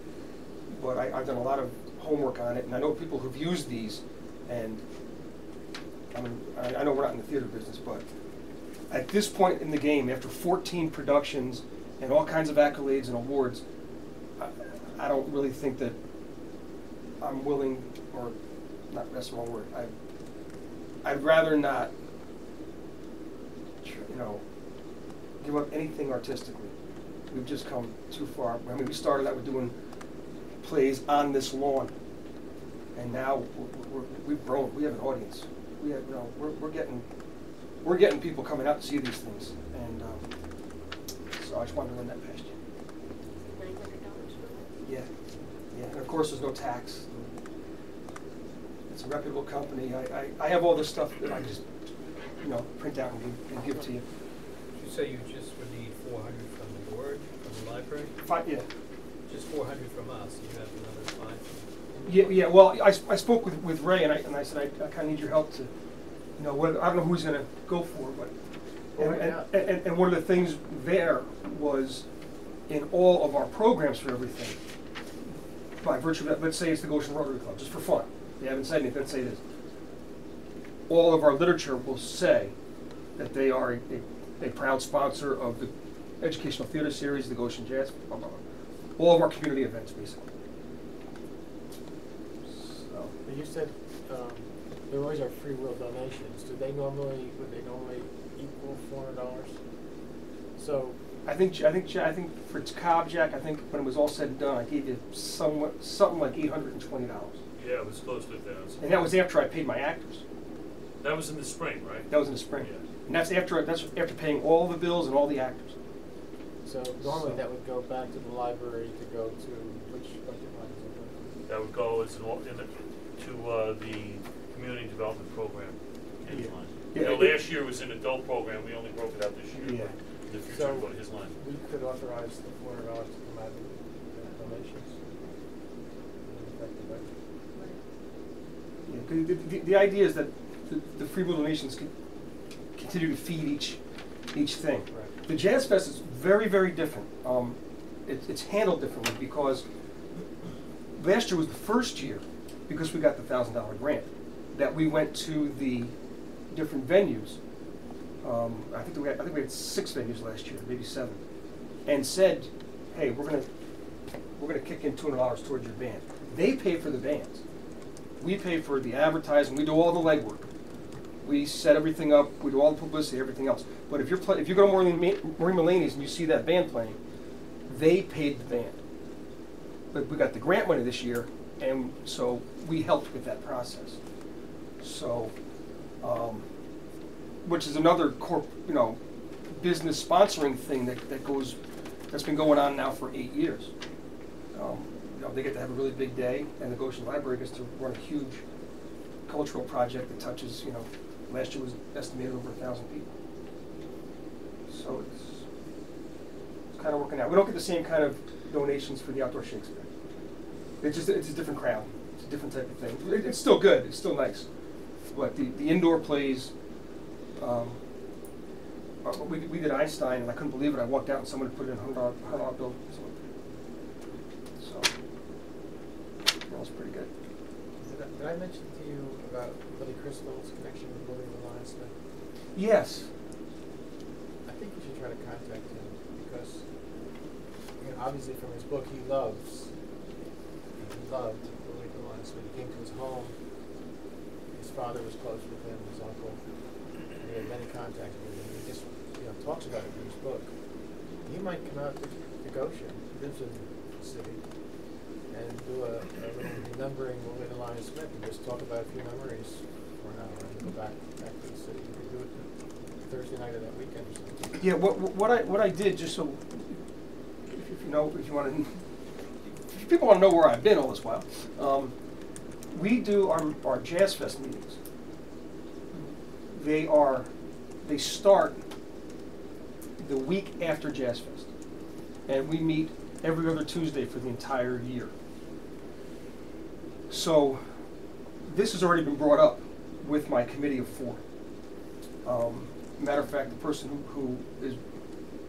But I've done a lot of homework on it, and I know people who've used these, and I know we're not in the theater business, but at this point in the game, after 14 productions and all kinds of accolades and awards, I don't really think that I'm willing, or not, that's the wrong word. I'd rather not, give up anything artistically. We've just come too far. I mean, we started out with doing plays on this lawn, and now we've grown. We have an audience. We have, we're getting people coming out to see these things, and so I just wanted to run that past you. $900 for that? Yeah, and of course there's no tax. It's a reputable company. I have all this stuff that I just print out and give to you. You say you just would need 400 from the board, from the library? Yeah. Just 400 from us, you have another 5. Yeah. Well, I spoke with Ray, and I said I kind of need your help to, I don't know who he's going to go for, but and one of the things there was in all of our programs for everything, by virtue of that, let's say it's the Goshen Rotary Club, just for fun. They haven't said anything. Let's say this. All of our literature will say that they are a proud sponsor of the Educational Theater Series, the Goshen Jazz, all of our community events, basically. So You said there always are free will donations. Would they normally equal $400? So I think for Cobb, Jack, I think when it was all said and done, I gave you something like $820. Yeah, it was close to 1,000. And that was after I paid my actors. That was in the spring, right? That was in the spring. Yeah. And that's after paying all the bills and all the actors. So normally that would go back to the library to go to which budget line is it? That would go as to the community development program. His line. Yeah, You know, last year was an adult program. We only broke it out this year. Yeah. But in the future, So go to his line. we could authorize the $400 to come out of the donations. And affect the budget. Yeah, 'cause the idea is that the free will donations can continue to feed each thing. Right. The Jazz Fest is very, very different. It's handled differently because last year was the first year, because we got the $1,000 grant, that we went to the different venues. I think we had 6 venues last year, maybe 7, and said, "Hey, we're gonna kick in $200 towards your band." They pay for the bands. We pay for the advertising. We do all the legwork. We set everything up. We do all the publicity, everything else. But if you go to Maureen Mulaney's and you see that band playing, they paid the band. But we got the grant money this year, and so we helped with that process. So, which is another business sponsoring thing that's been going on now for 8 years. They get to have a really big day, and the Goshen Library gets to run a huge cultural project that touches, last year was estimated over 1,000 people. So it's kind of working out. We don't get the same kind of donations for the outdoor Shakespeare. It's a different crowd. It's a different type of thing. It's still good. It's still nice. But the indoor plays, we did Einstein, and I couldn't believe it. I walked out and someone had put in a $100 bill. So that was pretty good. Did I mention to you about Billy Crystal's connection with William Alliance Smith? Yes. I think you should try to contact him because, obviously from his book, he loved William Alliance Smith. He came to his home. His father was close with him, his uncle. And he had many contacts with him. He just, talks about it in his book. He might come out to Goshen. He lives in the city. And do a little remembering William Alliance Smith and just talk about a few memories for an hour and go back to the city. You could do it Thursday night of that weekend or something. Yeah. What I did, just so if you want to, if people want to know where I've been all this while, we do our Jazz Fest meetings. They start the week after Jazz Fest, and we meet every other Tuesday for the entire year. So this has already been brought up with my committee of 4. Matter of fact, the person who is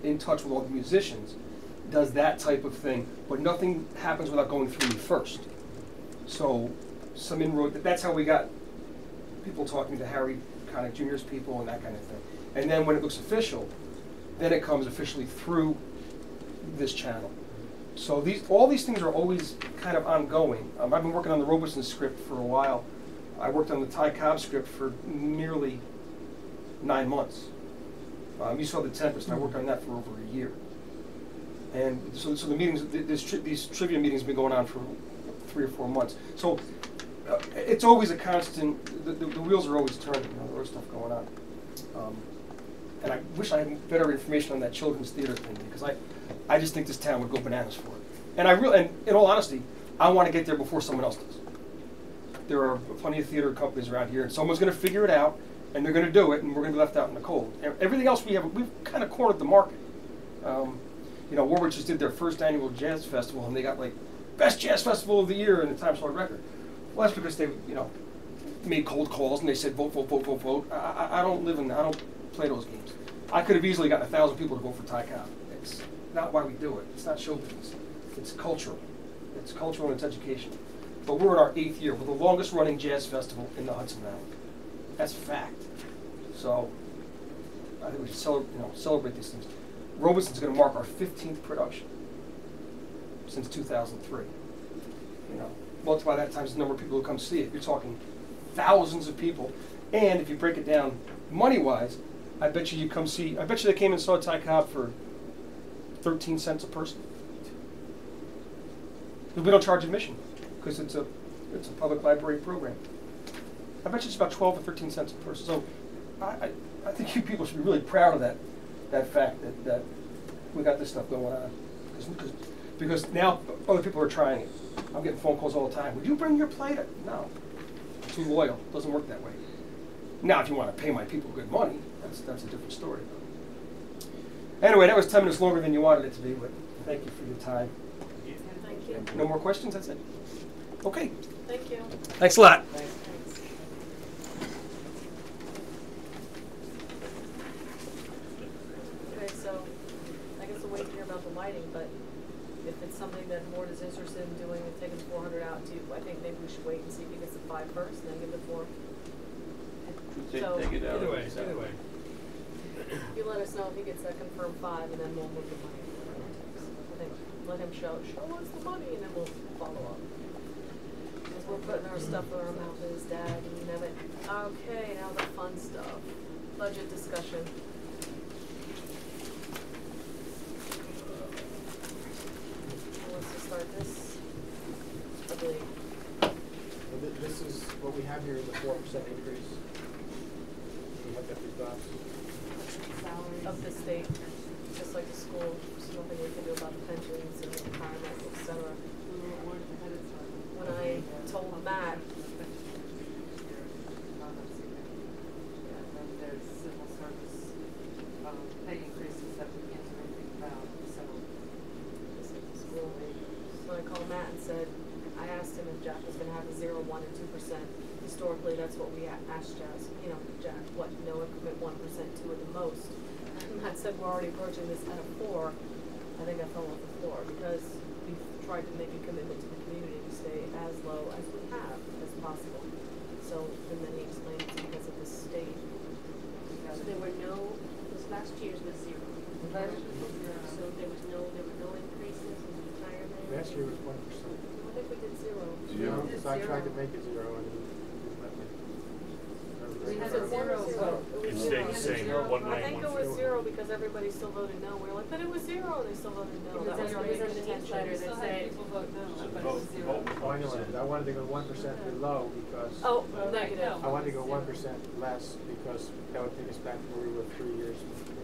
in touch with all the musicians does that type of thing, but nothing happens without going through me first. So some inroad, that's how we got people talking to Harry Connick Jr.'s people and that kind of thing. And then when it looks official, then it comes officially through this channel. So all these things are always kind of ongoing. I've been working on the Robeson script for a while. I worked on the Ty Cobb script for nearly 9 months. You saw The Tempest. I worked on that for over a year. And so the meetings, these trivia meetings have been going on for 3 or 4 months. So it's always a constant, the wheels are always turning, there's always stuff going on. And I wish I had better information on that children's theater thing, because I just think this town would go bananas for it. And and in all honesty, I want to get there before someone else does. There are plenty of theater companies around here, and someone's going to figure it out, and they're going to do it, and we're going to be left out in the cold. Everything else we've kind of cornered the market. Warwick just did their first annual jazz festival, and they got like best jazz festival of the year in the Times Square Record. Well, that's because they, made cold calls and they said vote, vote, vote, vote, vote. I don't play those games. I could have easily gotten 1,000 people to vote for Ty Cobb. It's not why we do it. It's not show business. It's cultural. It's cultural and it's educational. But we're in our 8th year. We're the longest running jazz festival in the Hudson Valley. That's fact. So I think we should celebrate these things. Robeson's going to mark our 15th production since 2003. multiply that times the number of people who come see it. You're talking thousands of people. And if you break it down money-wise, I bet you they came and saw Ty Cobb for 13 cents a person. Because we don't charge admission, because it's a public library program. I bet you it's about 12 or 13 cents a person. So I think you people should be really proud of that fact that we got this stuff going on. Because now other people are trying it. I'm getting phone calls all the time. Would you bring your plate? No. I'm too loyal. It doesn't work that way. Now, if you want to pay my people good money, that's a different story. Anyway, that was 10 minutes longer than you wanted it to be, but thank you for your time. Thank you. No more questions? That's it? Okay. Thank you. Thanks a lot. Okay, so I guess we'll wait to hear about the lighting, but if it's something that the board is interested in doing and taking the 400 out too, I think maybe we should wait and see if he gets the 5 first and then give the 4. So, Take it out. Either way. you let us know if he gets that confirmed 5 and then we'll move the money. I think let him show us the money and then we'll follow up. Because we're putting our stuff where our mouth is, Dad, and you know it. Okay, now the fun stuff. Budget discussion. Who wants to start this? I believe. This is, what we have here is a 4% increase. We have that discussed. Of the state, just like the school, there's nothing we can do about the pensions and the retirement, et cetera. When I told Matt, There's civil service pay increases that we can't do anything about, so. just like the school, when I called Matt and said, I asked him if Jack was gonna have a 0, 1, and 2%. Historically, that's what we asked Jack, what, no increment 1%, 2 at the most. And Matt said, we're already approaching this at a 4. I think I fell off the floor because we've tried to make a commitment to the community to stay as low as we have as possible. So, and then he explained it's because of the state. So there were no, this last year's was 0. So there were no increases in retirement? Last year was 1%. I think we did 0. Zero. So I tried to make it 0 and he let me. We had So a 0 it vote. It was stayed the 0. same, Zero. 1, I 9, think 1, it was 4. 0 because everybody still voted no. We were like, but it was 0, and they still voted no. That was our big in the contention. newsletter that said, People vote no, So but vote- it's 0. vote. Oh, I know it. I wanted to go 1% below because. Oh, negative. I wanted to go 1% less because that would take us back to where we were 3 years.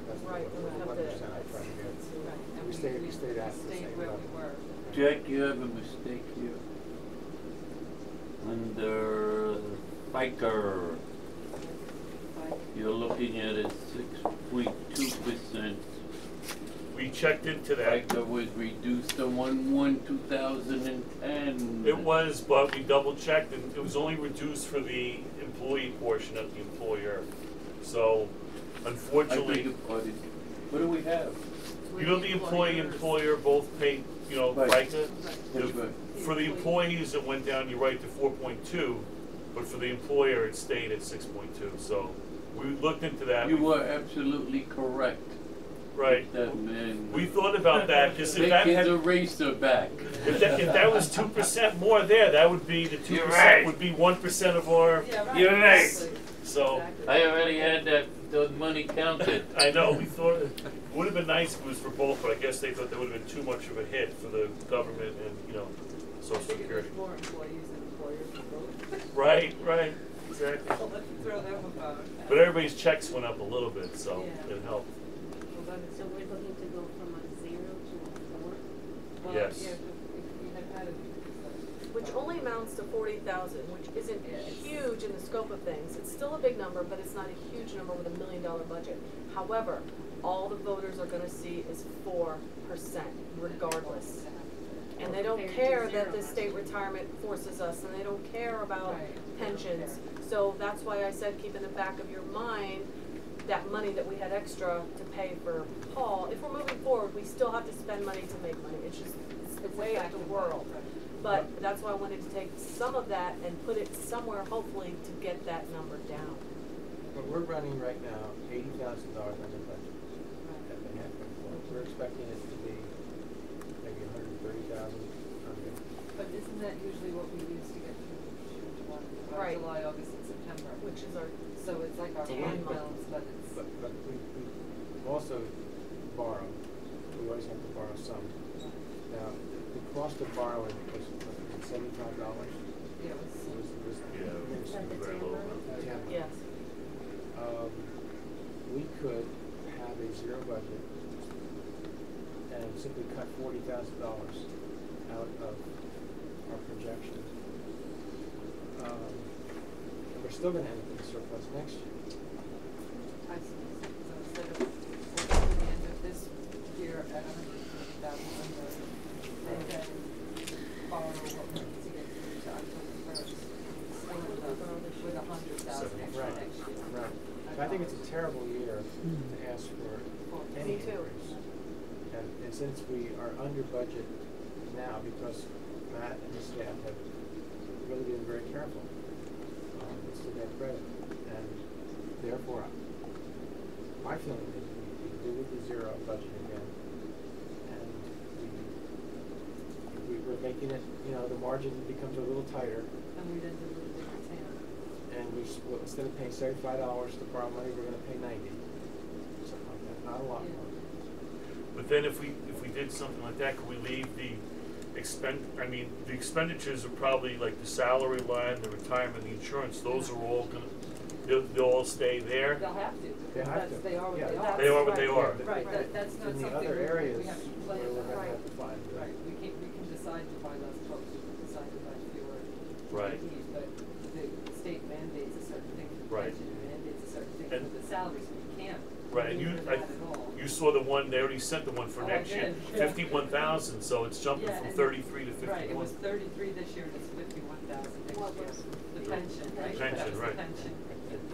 That's Right, the we have 1% to- I tried to get. Right, and We stayed at the same where level. we were. Jack, you have a mistake here. Under FICA, you're looking at a 6.2%. We checked into that. FICA was reduced to 1/1/2010. It was, but we double checked and it was only reduced for the employee portion of the employer. So I unfortunately, beg your pardon. What do we have? you know, the employee and employer both pay, Right. FICA. That's right. For the employees, it went down, you're right, to 4.2, but for the employer, it stayed at 6.2. So we looked into that. You were absolutely correct. Right. That man. We thought about that, because if Take that his had, eraser back. if that was 2% more there, that would be, the 2% You're right. would be 1% of our, Yeah, right. You're right. Exactly. so. Exactly. I already had the money counted. I know, we thought it would have been nice if it was for both, but I guess they thought that would have been too much of a hit for the government and, I Social think Security. there's more employees than employers who vote. Right, exactly. So let's throw them a bone. But everybody's checks went up a little bit, so Yeah. it helped. Well, then it's- so we're looking to go from a 0 to a 4? well, Yes. yeah, if we had had it. Which only amounts to 40,000, which isn't huge in the scope of things. It's still a big number, but it's not a huge number with $1 million budget. However, all the voters are gonna see is 4% regardless. And they don't care that the state retirement forces us, and they don't care about Right. pensions. So that's why I said keep in the back of your mind that money that we had extra to pay for Paul. If we're moving forward, we still have to spend money to make money. It's just, it's the way of the world. But that's why I wanted to take some of that and put it somewhere, hopefully, to get that number down. But we're running right now $80,000 under budget. At the halfway point. We're expecting it to be maybe 130,000 under. But isn't that usually what we use to get through July, Right. July, August, and September? Which is our, So it's like our Tan fund month. balance, but it's. But we also borrow, we always have to borrow some. Now, the cost of borrowing was $75. Yeah, it was. Yeah, Is that the very tan low month? amount. Yeah. yes. We could have a zero budget and simply cut $40,000 out of our projection. And we're still gonna end up in surplus next year. I see. So instead of, at the end of this year at 150,000 under, and then borrow what we need to get through to October 1st. Still end up with 100,000 extra Right. next year. Right. So I think it's a terrible year to ask for any Me too. increase. And since we are under budget now, because Matt and his staff have really been very careful, it's to their credit. And therefore, my feeling is we do with the zero budget again. And we're making it, the margin becomes a little tighter. And we then do a little bit of tan. And instead of paying $75 to borrow money, we're gonna pay $90. Something like that, not a lot Yeah. more. But then if we did something like that, could we leave the the expenditures are probably like the salary line, the retirement, the insurance, those are all they'll all stay there? They'll have to. They have That's- to. They are what Yeah. they are. They are what they are. Right, that's not In something the other we areas have to where plan we're on. gonna Right. have to find. Right, we can decide to buy less books, we can decide to buy fewer Right. TVs, but the state mandates a certain thing for the Right. pension, it mandates a certain thing And- for the salaries, we can't Right, and maneuver that at all. you saw the one, they already sent the one for Oh, I next year, did, yeah. 51,000, so it's jumping Yeah, from and- 33 to 51. Right, it was 33 this year, and it's 51,000 next What year. was- The pension, right? Pension, That was the right. pension.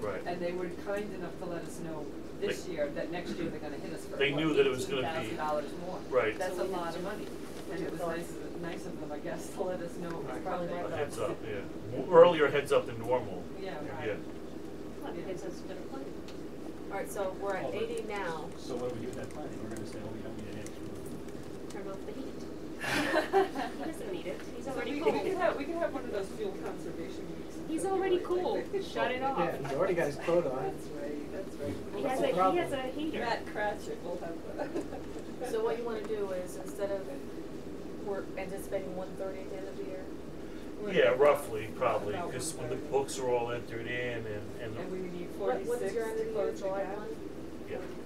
Right. And they were kind enough to let us know this year that next year they're gonna hit us for They knew that it was gonna be- $18,000 more. Right. That's So a we lot did- of money, and it was nice of them, I guess, to let us know it was Right. probably. A heads up, yeah. Earlier heads up than normal. Yeah, right. Yeah. Well, it gives us a better plan. All right, so we're at 80 now. So what do we do with that planning? We're gonna say, oh, we don't need an extra. Turn off the heat. He doesn't need it. He's So already we cool. can have one of those fuel conservation weeks. in He's already February. cool. Shut it off. Yeah, he's already got his coat on. That's right, that's right. He What's has the a problem? heater. Matt Cratchit will have. So what you wanna do is, instead of, we're anticipating 130 at the end of the year? Yeah, roughly, probably, About because when the 130. books are all entered in And we need What 46 is your end of to the year, close the July gap. 1?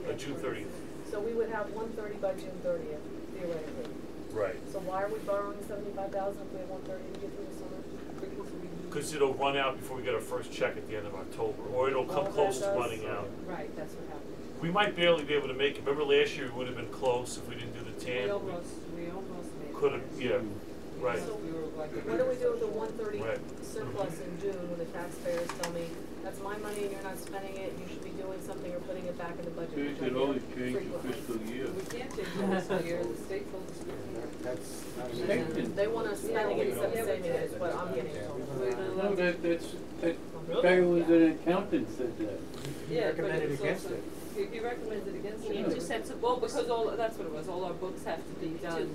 yeah, June 30th. So we would have 130 by June 30th, theoretically. Right. So why are we borrowing 75,000 if we have 130 to get through the summer? Because we. Because it'll run out before we get our first check at the end of October, or it'll come Oh, that close to does. running out. Right, that's what happened. We might barely be able to make it. Remember last year, we would have been close if we didn't do the We tan. almost made it. Could have, yeah, right. So We were like. what do we do with the 130 Right. surplus in June when the taxpayers tell me, that's my money and you're not spending it, you should be doing something or putting it back in the budget? You which I could do always change the frequently. fiscal year. We can't change the fiscal year, the state told us we can't. That's not an Yeah. issue. They want us spending it Yeah, instead of we- saving it, is what I'm getting Yeah, told. we wanna- No, that guy who was an accountant said that. He Yeah, but recommended it's against also- it. He recommended against You it. need to set some Well, books. because that's what it was, all our books have to be done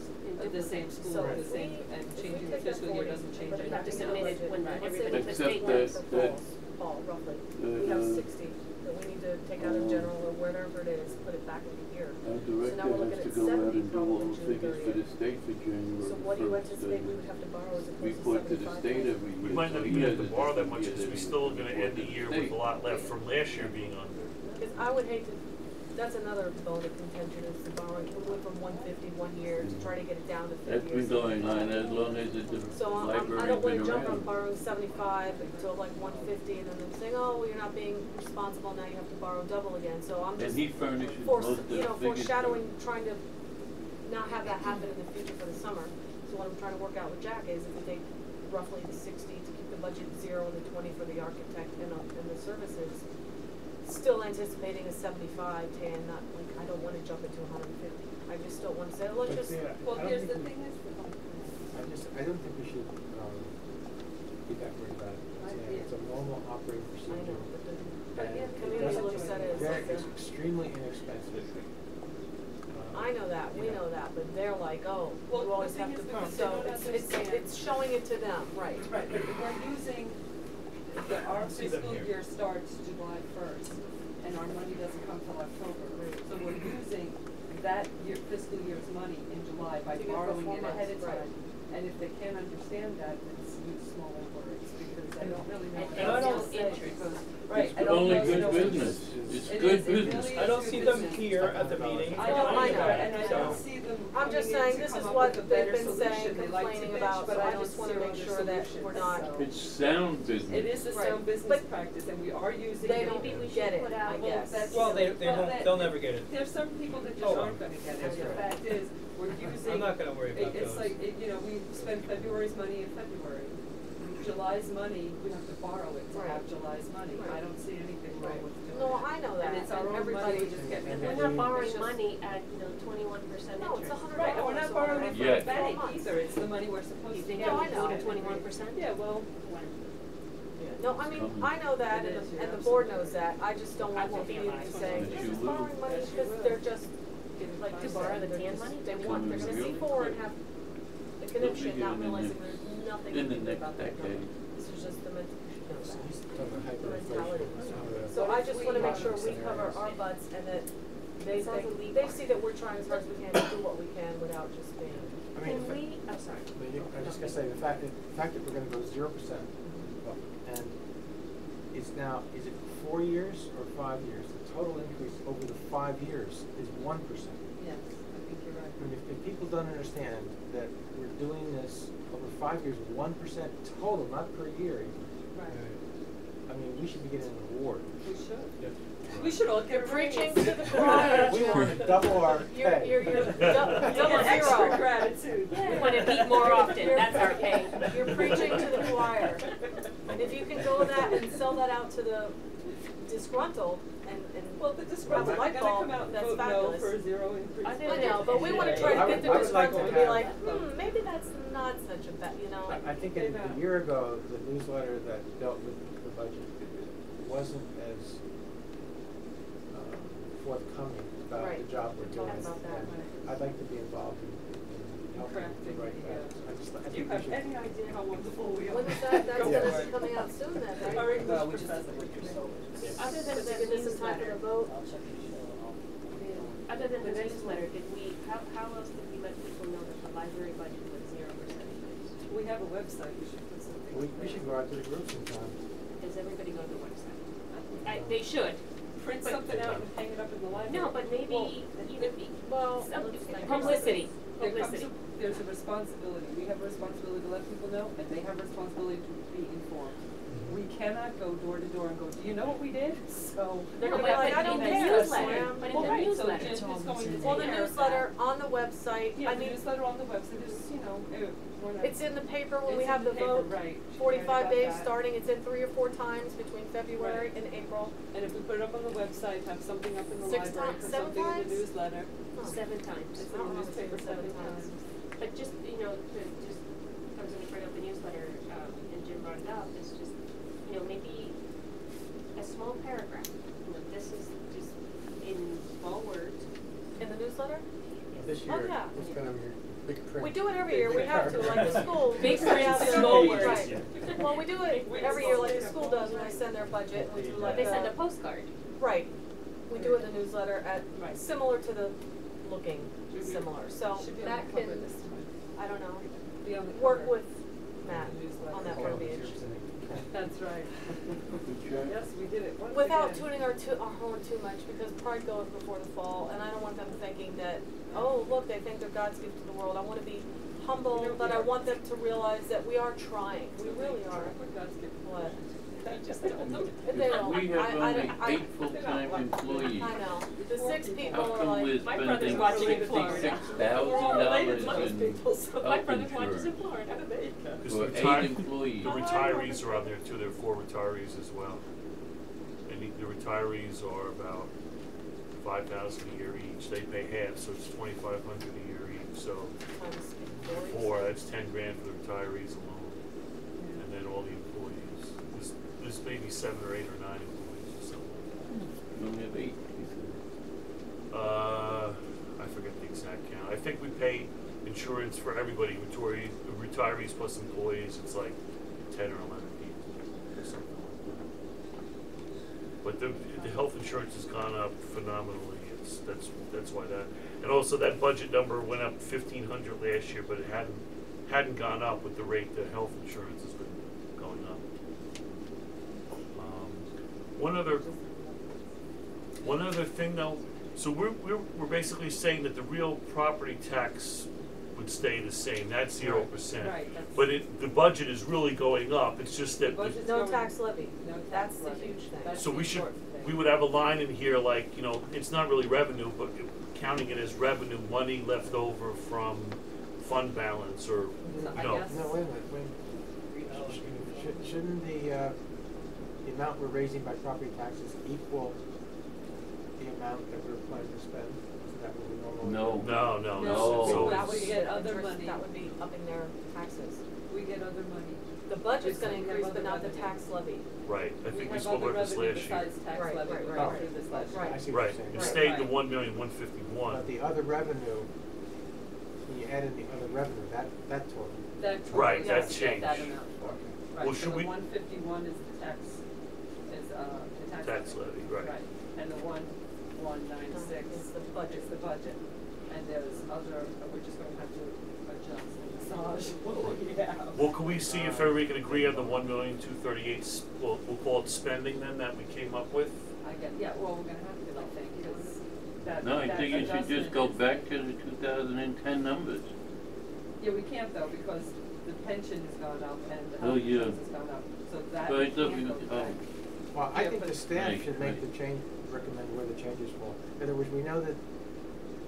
at the same school, So at the if same, we- and if we changing the take that fiscal year 40, doesn't change but anything. You have to submit it when Right. everybody, the Except state that- wants. For fall, roughly. We have 60 that we need to take out of general or whatever it is, put it back into here. Our So now director we're looking has to at go out 70 and do all probably the June figures for the 30th. state for January So what do you 1st, anticipate we would have to borrow as opposed to report to the 75,000? state every year. We might not so he even have has to a borrow that different much, year because than we're he still report gonna to end the year with state. a lot left from last year being under. Because I would hate to, that's another bone of contention is the borrowing. We went from 150 one year to try to get it down to 50 That's or been going on 75. as long as the So I library's don't wanna been jump on around. borrowing 75 to like 150 and then them saying, oh, well, you're not being responsible, now you have to borrow double again. So I'm And just he furnishes most of the figures. foreshadowing, trying to not have that happen in the future for the summer. So what I'm trying to work out with Jack is if we take roughly the 60 to keep the budget 0 and the 20 for the architect and the services, still anticipating a 75 tan, not like, I don't wanna jump into 150. I just don't wanna say, let's But just, yeah, Well, I don't here's the think thing is, I don't think we should, be that worried about it. It's a normal operating I procedure. know, but And the it community doesn't- looks at it as Very- like it's extremely inexpensive. I know that, we know that, but they're like, oh, Well, you always the have thing to, is because they so don't understand. it's showing it to them, right. Right, but we're using, our See them fiscal here. year starts July first, and our money doesn't come till October. So we're using that year, fiscal year's money in July by To get borrowing it performance, ahead of right. time. And if they can't understand that, it's use smaller words, because they don't really know And what I to don't- say, because, right, It's I don't only know, you know, good it's- business. It's it good is, it really business. is I don't good see them business. here at the meeting. I don't I know. either, and I So- don't see them I'm just coming in saying, to this come is up what with a they've better been solution. saying, They like to complaining bitch, about, but so I don't just wanna see make other sure that solutions, we're not. so. It's sound business. It is a Right. sound business But practice, and we are using. They it. don't Maybe we should get it, put out- I Well, guess. that's- Well, they Well, won't, that- they'll never get it. There's some people that just Oh, aren't gonna get it, that's and the right. fact is, we're using. I'm not gonna worry about It's those. like, you know, we spend February's money in February. July's money, we have to borrow it to Right. have July's money. I Right. don't see anything wrong with doing No, it. I know that, And it's our and own everybody money, we just get. And We're then not we- borrowing It's just- money at, 21% No, it's interest. $100. Right, and we're not borrowing it from Yeah. the bank 12 months. either, it's the money we're supposed You to think get. it No, I would know. go to 21%? Yeah, well, No, I mean, I know that, It and is, the, you're and the board absolutely knows that, I just don't I want won't the be community alive. saying, Yes, they're you just will. borrowing money Yes, you because will. they're just, like To you borrow said, the they're tan just, money? they Coming want, they're gonna see real forward quick. and have the They'll connection, figure not it in realizing the- there's nothing in to the do next about that decade. number. This is just the mental, you know, So that. he's talking about Mentality. hyperinflation. So I just wanna make sure we cover Scenarios. our butts and that they Sounds think, illegal. they see that we're trying as hard as we can to do what we can without just being. I mean, Can we, I'm sorry. I'm just gonna say, the fact that we're gonna go 0%, and it's now, is it 4 years or 5 years? The total increase over the 5 years is 1%. yes, I think you're right. I mean, if people don't understand that we're doing this over 5 years, 1% total, not per year even, Right, I mean, we should be getting an award. we should. We should all You're get preaching raises. to the choir, We Jim. want to double our pay. You're double Extra zero. gratitude. We want to eat more often, that's our pay. You're preaching to the choir. And if you can go that and sell that out to the disgruntled and Well, the disgruntled light are gonna bulb, come out and that's vote no fabulous. for a zero increase. I know, but we wanna try I to would- get the I would like to disgruntled to be have- like, maybe that's not such a bad, you know? I think a year ago, the newsletter that dealt with the budget wasn't as forthcoming about Right. the job we're We doing. talked about that, And right. I'd like to be involved in helping to Crafting, write yeah. that. I Do you think we have should. any idea how wonderful we are? When is that, that's Go gonna for be it. coming out soon then, right? Our English we just professor. Other than Does the it give us some time for newsletter, the vote? other than the The next newsletter, did we, how else did we let people know that the library budget was 0% increase? We have a website, we should put something. We should go out to the group sometime. Does everybody go to the website? They should. Print but- something out and hang it up in the library. No, but maybe, Well, Well, publicity. There comes Publicity. there's a responsibility, we have a responsibility to let people know, and they have a responsibility to be informed. We cannot go door to door and go, do you know what we did? So. They're No, gonna be but like, I in don't the care, newsletter, Sam. but in Well, the right, so newsletter. Jim is going to Well, the take care of newsletter that. on the website, Yeah, I the mean, newsletter on the website is, you know, we're not. it's in the paper when we It's have in the the paper, vote. right. She's right 45 about days that. starting, it's in 3 or 4 times between February Right. and April. And if we put it up on the website, have something up in the 6 library, times, put 7 something in times? the newsletter. Oh. 7 times. It's I don't in the know if it's newspaper been 7 7 times. But just, I was gonna bring up the newsletter, and Jim brought it up, it's just, maybe a small paragraph, this is just in small words. In the newsletter? This Oh, year, yeah. it's gonna be big print. We do it every year, we have to, like the school. Big we have print, to- small words. Right. Well, we do it every year like the school does when they send their budget, we do like They send a postcard. Right. We do it in the newsletter Right. similar to the looking similar, so Should be on the that cover can, this time. I don't know, Be on the work cover. with Matt Newsletter. on that Oh, verbiage. That's right. Good job. Yes, we did it once Without again. tuning our horn too much, because pride goes before the fall, and I don't want them thinking that, oh, look, they think they're God's gift to the world. I want to be humble, but I want them to realize that we are trying. We really are. We're God's gift. What? They just don't know. They don't. We have only I- 8 full-time employees. I know. The 6 people How are come we're like, My brother's spending watching in Florida. $66,000 in My health brother watches in insurance Florida. Because for the 8 employees? The retirees are on there too, there are 4 retirees as well. And the retirees are about $5,000 a year each, they pay half, so it's $2,500 a year each, so times 4, that's $10,000 for the retirees alone. And then all the employees, there's maybe 7 or 8 or 9 employees or something. We only have 8, he said. I forget the think we pay insurance for everybody, retirees plus employees, it's like 10 or 11 people or something like that. But the health insurance has gone up phenomenally. That's why that, and also that budget number went up 1,500 last year, but it hadn't gone up with the rate that health insurance has been going up. One other thing though, so we're basically saying that the real property tax would stay the same. That's 0%. Right, that's- But the budget is really going up. It's just that. The budget's No going- tax levy, No tax that's the levy. huge thing. That's So the we should, important thing. we would have a line in here like, it's not really revenue, but counting it as revenue, money left over from fund balance or, I you know. guess- No, wait a minute, shouldn't the amount we're raising by property taxes equal the amount that we're planning to spend? Isn't that what we normally do? No. No. No. So That it's- would get other interest, money. that would be upping their taxes. We get other money. The budget's It's gonna like increase, other but not the revenue. tax levy. Right, I think we have spoke other about this revenue last year. besides tax Right, levy, right, we right. went through this last year. Right. I see what Right, you're saying. it Right. stayed the 1,151,000. But the other revenue, when you add in the other revenue, that total. That Right, totally that has to get that changed. amount for. Well, Right, so should the we- 151 is the tax, the Tax levy, right. And the 1196 Is the budget. is the budget. And there's other, we're just gonna have to adjust and massage what we have. Well, can we see if everybody can agree on the 1,238,000, we'll call it spending then, that we came up with? Well, we're gonna have to, I think, because that No, I that think you should just adjustment go is- back to the 2010 numbers. Yeah, we can't though, because the pension has gone up and the Oh, health yeah. insurance has gone up, so that But it's up can't to- go back. Well, I Yeah, think but- the staff Right, should make right. the change, recommend where the changes fall. In other words, we know that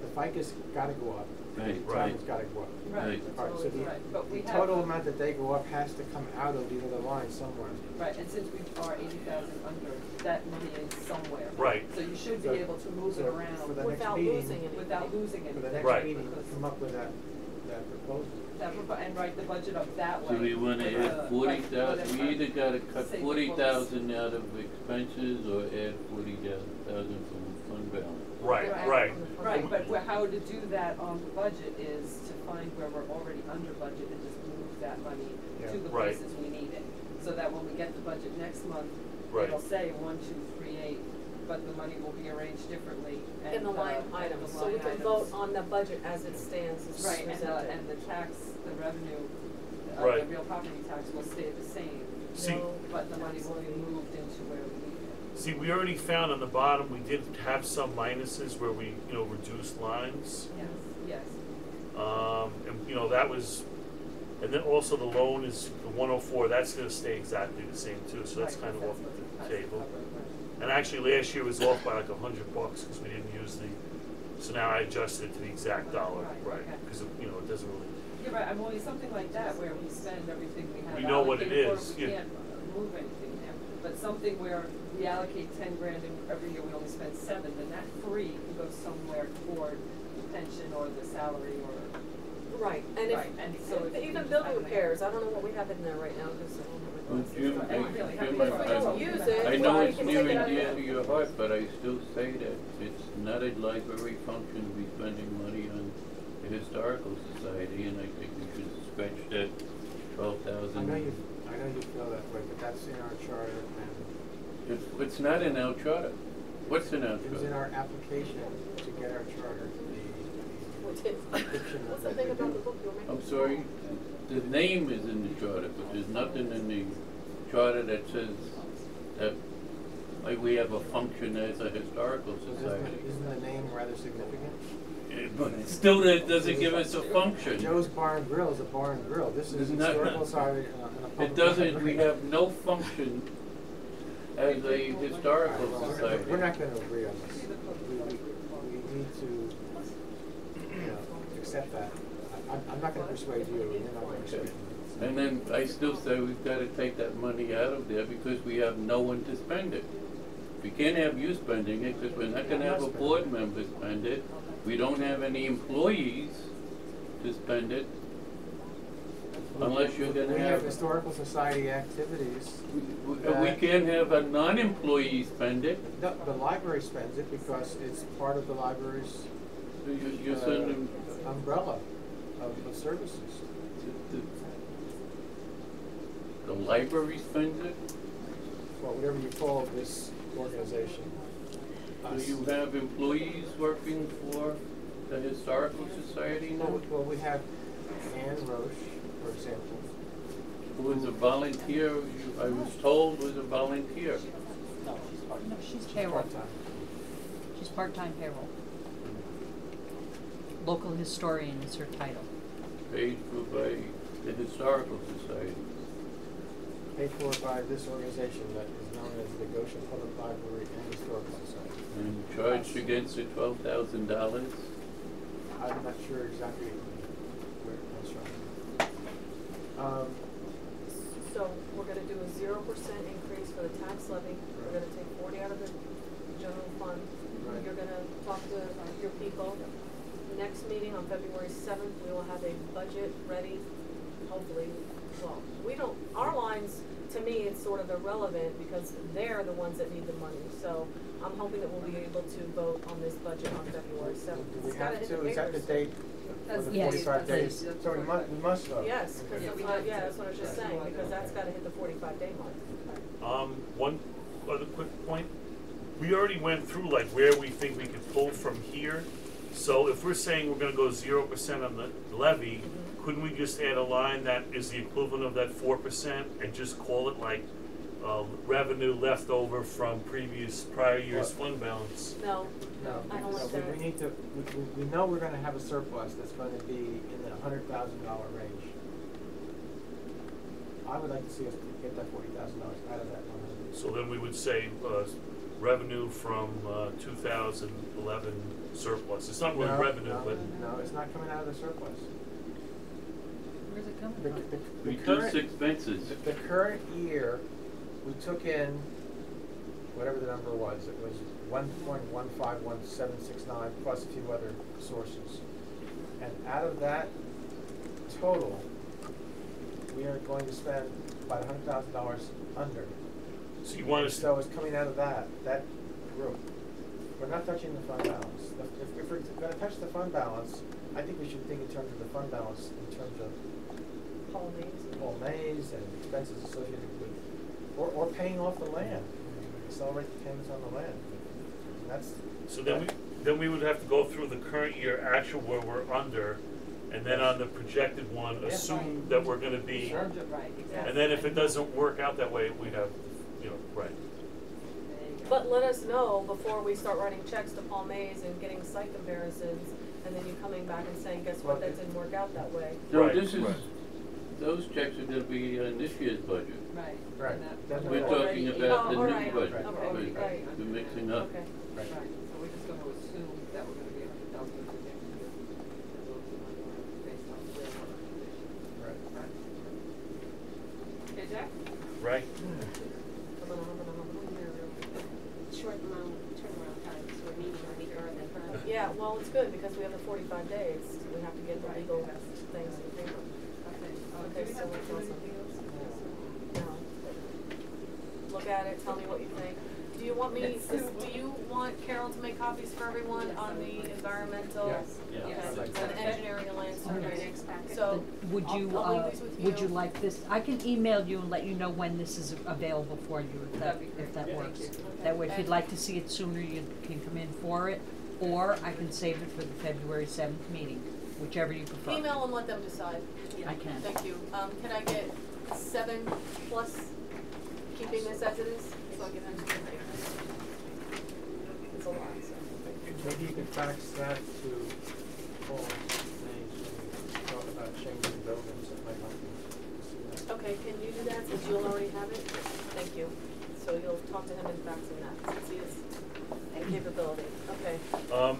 the FICA's gotta go up, Right, the right. retirement gotta go up. Right. All right, so Right, but we the have- total amount that they go up has to come out of the other line somewhere. Right, and since we are 80,000 under, that money is somewhere. Right. So you should be So- able to move it so around for the next Without meeting- losing anything. without losing For anything. the next Right. meeting, Because come up with that proposal. and write the budget up that way. So we wanna with add the- 40,000, we either gotta cut Save the 40,000 out of expenses or add 40,000 from fund balance. Right, Right. right. Right, but how to do that on the budget is to find where we're already under budget and just move that money Yeah. to the Right. places we need it. So that when we get the budget next month, Right. it'll say 1,238, but the money will be arranged differently and In the line and the items, so we line can vote items. on the budget as it stands, as Right, presented. and the tax, the revenue, the Right. real property tax will stay the same. See- No But the money tax will be levy. moved into where we need it. See, we already found on the bottom, we did have some minuses where we, reduced lines. Yes, yes. And that was, and then also the loan is the 104, that's gonna stay exactly the same too, so that's Right, kind of 'cause off that's the what table. covered, right. And actually, last year was off by like $100 because we didn't use so now I adjusted it to the exact dollar, Right, right? okay. Because, it doesn't really, You're right, I'm only something like that where we spend everything we have We know what it allocated for is, we yeah. can't move anything there. But something where we allocate 10 grand and every year we only spend 7, then that 3 can go somewhere toward the pension or the salary or. Right, and if, Right, and so if we even just building have an repairs, I don't know what we have in there right now, because I don't have it. Well, Jim, I don't really have Jim, it. If we don't use it, I know well, it's you can near take it and out dear of to your heart, but I still say that it's not a library function to be spending money on the Historical Society, and I think we should scratch that 12,000. I know you feel that way, but that's in our charter and It's not in our charter. What's in our it was in charter? our application to get our charter, What's it? fiction What's the that thing we about do. the book you were making? I'm sorry, the name is in the charter, but there's nothing in the charter that says that, like, we have a function as a historical So society. isn't the name rather significant? But it still doesn't give us a function. Joe's Bar and Grill is a bar and grill. This is It's not- historical society and a public. It doesn't, we library. have no function as a historical Well, society. We're not gonna agree on this. We need to, accept that. I'm not gonna persuade you, you're not gonna persuade me. And then I still say we've gotta take that money out of there because we have no one to spend it. We can't have you spending it because we're not gonna have a board member spend it. We don't have any employees to spend it. Unless you're gonna We have have, historical society activities. we can't have a non-employee spend it. The library spends it because it's part of the library's So you're sending, umbrella of services. the library spends it? Well, whatever you call this organization. Do you have employees working for the Historical Society now? Well, we have Anne Roche, for example. Who is a volunteer, I was told was a volunteer. No, she's part. No, she's She's payroll. part-time. She's part-time payroll. Local historian is her title. Paid for by the Historical Society. Paid for by this organization that is known as the Goshen Public Library and Historical Society. And charged against it $12,000. I'm not sure exactly where it comes from. So we're gonna do a 0% increase for the tax levy. We're gonna take 40 out of the general fund. Right. You're gonna talk to your people. Next meeting on February 7th, we will have a budget ready, hopefully. Well, we don't, our lines, to me, it's sort of irrelevant because they're the ones that need the money. So I'm hoping that we'll be able to vote on this budget on February 7th. Do we It's gotta have hit the to, is that the papers. date for That's the Yes, 45 days? please. So we must vote. Yes, because Okay. that's what, yeah, that's what I was just saying, because that's gotta hit the 45-day mark. One other quick point. We already went through like where we think we could pull from here. So if we're saying we're gonna go 0% on the levy, couldn't we just add a line that is the equivalent of that 4% and just call it like revenue left over from prior year's fund balance? No, No, I don't like we that. need to, we know we're gonna have a surplus that's gonna be in the $100,000 range. I would like to see us get that $40,000 out of that 100. So then we would say revenue from 2011 surplus. It's not really No, revenue, no, but no, it's not coming out of the surplus. Where's it coming The, from? the current, Reduce expenses. the current year, we took in whatever the number was. It was 1.151769 plus a few other sources. And out of that total, we are going to spend about $100,000 under. so you want us So it's coming out of that group. We're not touching the fund balance. If we're gonna touch the fund balance, I think we should think in terms of the fund balance, in terms of Paul Mays. Paul Mays and expenses associated with, or paying off the land, accelerate the payments on the land. And that's. So then we would have to go through the current year actual where we're under, and then on the projected one, Yeah. assume that we're gonna be, Sure. Right, exactly. and then if it doesn't work out that way, we'd have, right. There you go. But let us know before we start writing checks to Paul Mays and getting site comparisons, and then you coming back and saying, guess what, that didn't work out that way. So Right, this is, right. those checks are gonna be in this year's budget. Right. Right. And that- That's We're what- talking about the Oh, new alright. budget. Okay, We're- right. We're mixing up. Okay. Right. Right, so we're just gonna assume that we're gonna be $100,000 next year. And those are money based on where we're positioned. Right. Right. Okay, Jack? Right. Short amount turnaround time, so we're meeting on the earth and her. Yeah, well, it's good, because we have the 45 days, we have to get the legal things in paper. Okay. Okay, Do we so have to what's do else? anything else? No. Look at it, tell me what you think. Do you want me, do you want Carol to make copies for everyone on the environmental? Yes. Yeah. Okay, Yes. and engineering and land Our survey. next packet. So, Would I'll you, leave these with would you you. like this? I can email you and let you know when this is available for you, if that, That'd be great. if that Yeah, works. thank you. That way, if you'd like to see it sooner, you can come in for it, or I can save it for the February 7th meeting, whichever you prefer. email and let them decide. I can. Thank you. Can I get 7 plus keeping this as it is? So I'll give them to you. It's a lot, so. Maybe you can fax that to Paul Mays and talk about changing buildings, that might help you see that. Okay, can you do that since you'll already have it? Thank you. So you'll talk to him and fax him that, since he has the capability. Okay.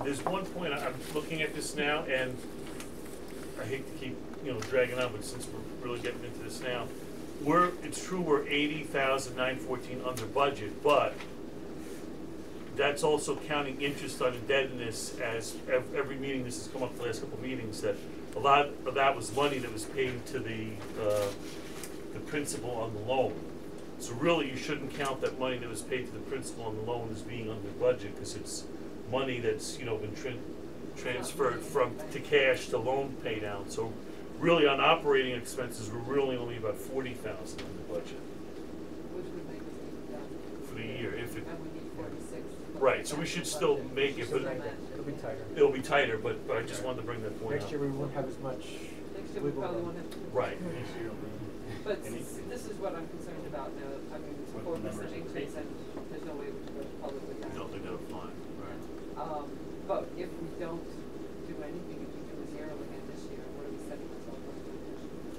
There's one point, I'm looking at this now, and I hate to keep, dragging on, but since we're really getting into this now, it's true we're 80,914 under budget, but that's also counting interest on indebtedness, as every meeting, this has come up the last couple of meetings, that a lot of that was money that was paid to the principal on the loan. So really, you shouldn't count that money that was paid to the principal on the loan as being under budget, because it's money that's, been transferred to cash to loan pay down. So really on operating expenses, we're really only about 40,000 in the budget Which would make us even down. for the year. If it, And we need 46. right, so we should still make it, but It'll be tighter. it'll be tighter, but I just wanted to bring that point Next up. year we won't have as much Next year we wiggle probably room. won't have to. Right. But this is what I'm concerned about now. I mean, it's a What the 4% numbers would increase be. and there's no way we can go public with that. I don't think that'll fly. Right. But if we don't do anything, if we do a zero again this year, what are we setting ourselves up for this year?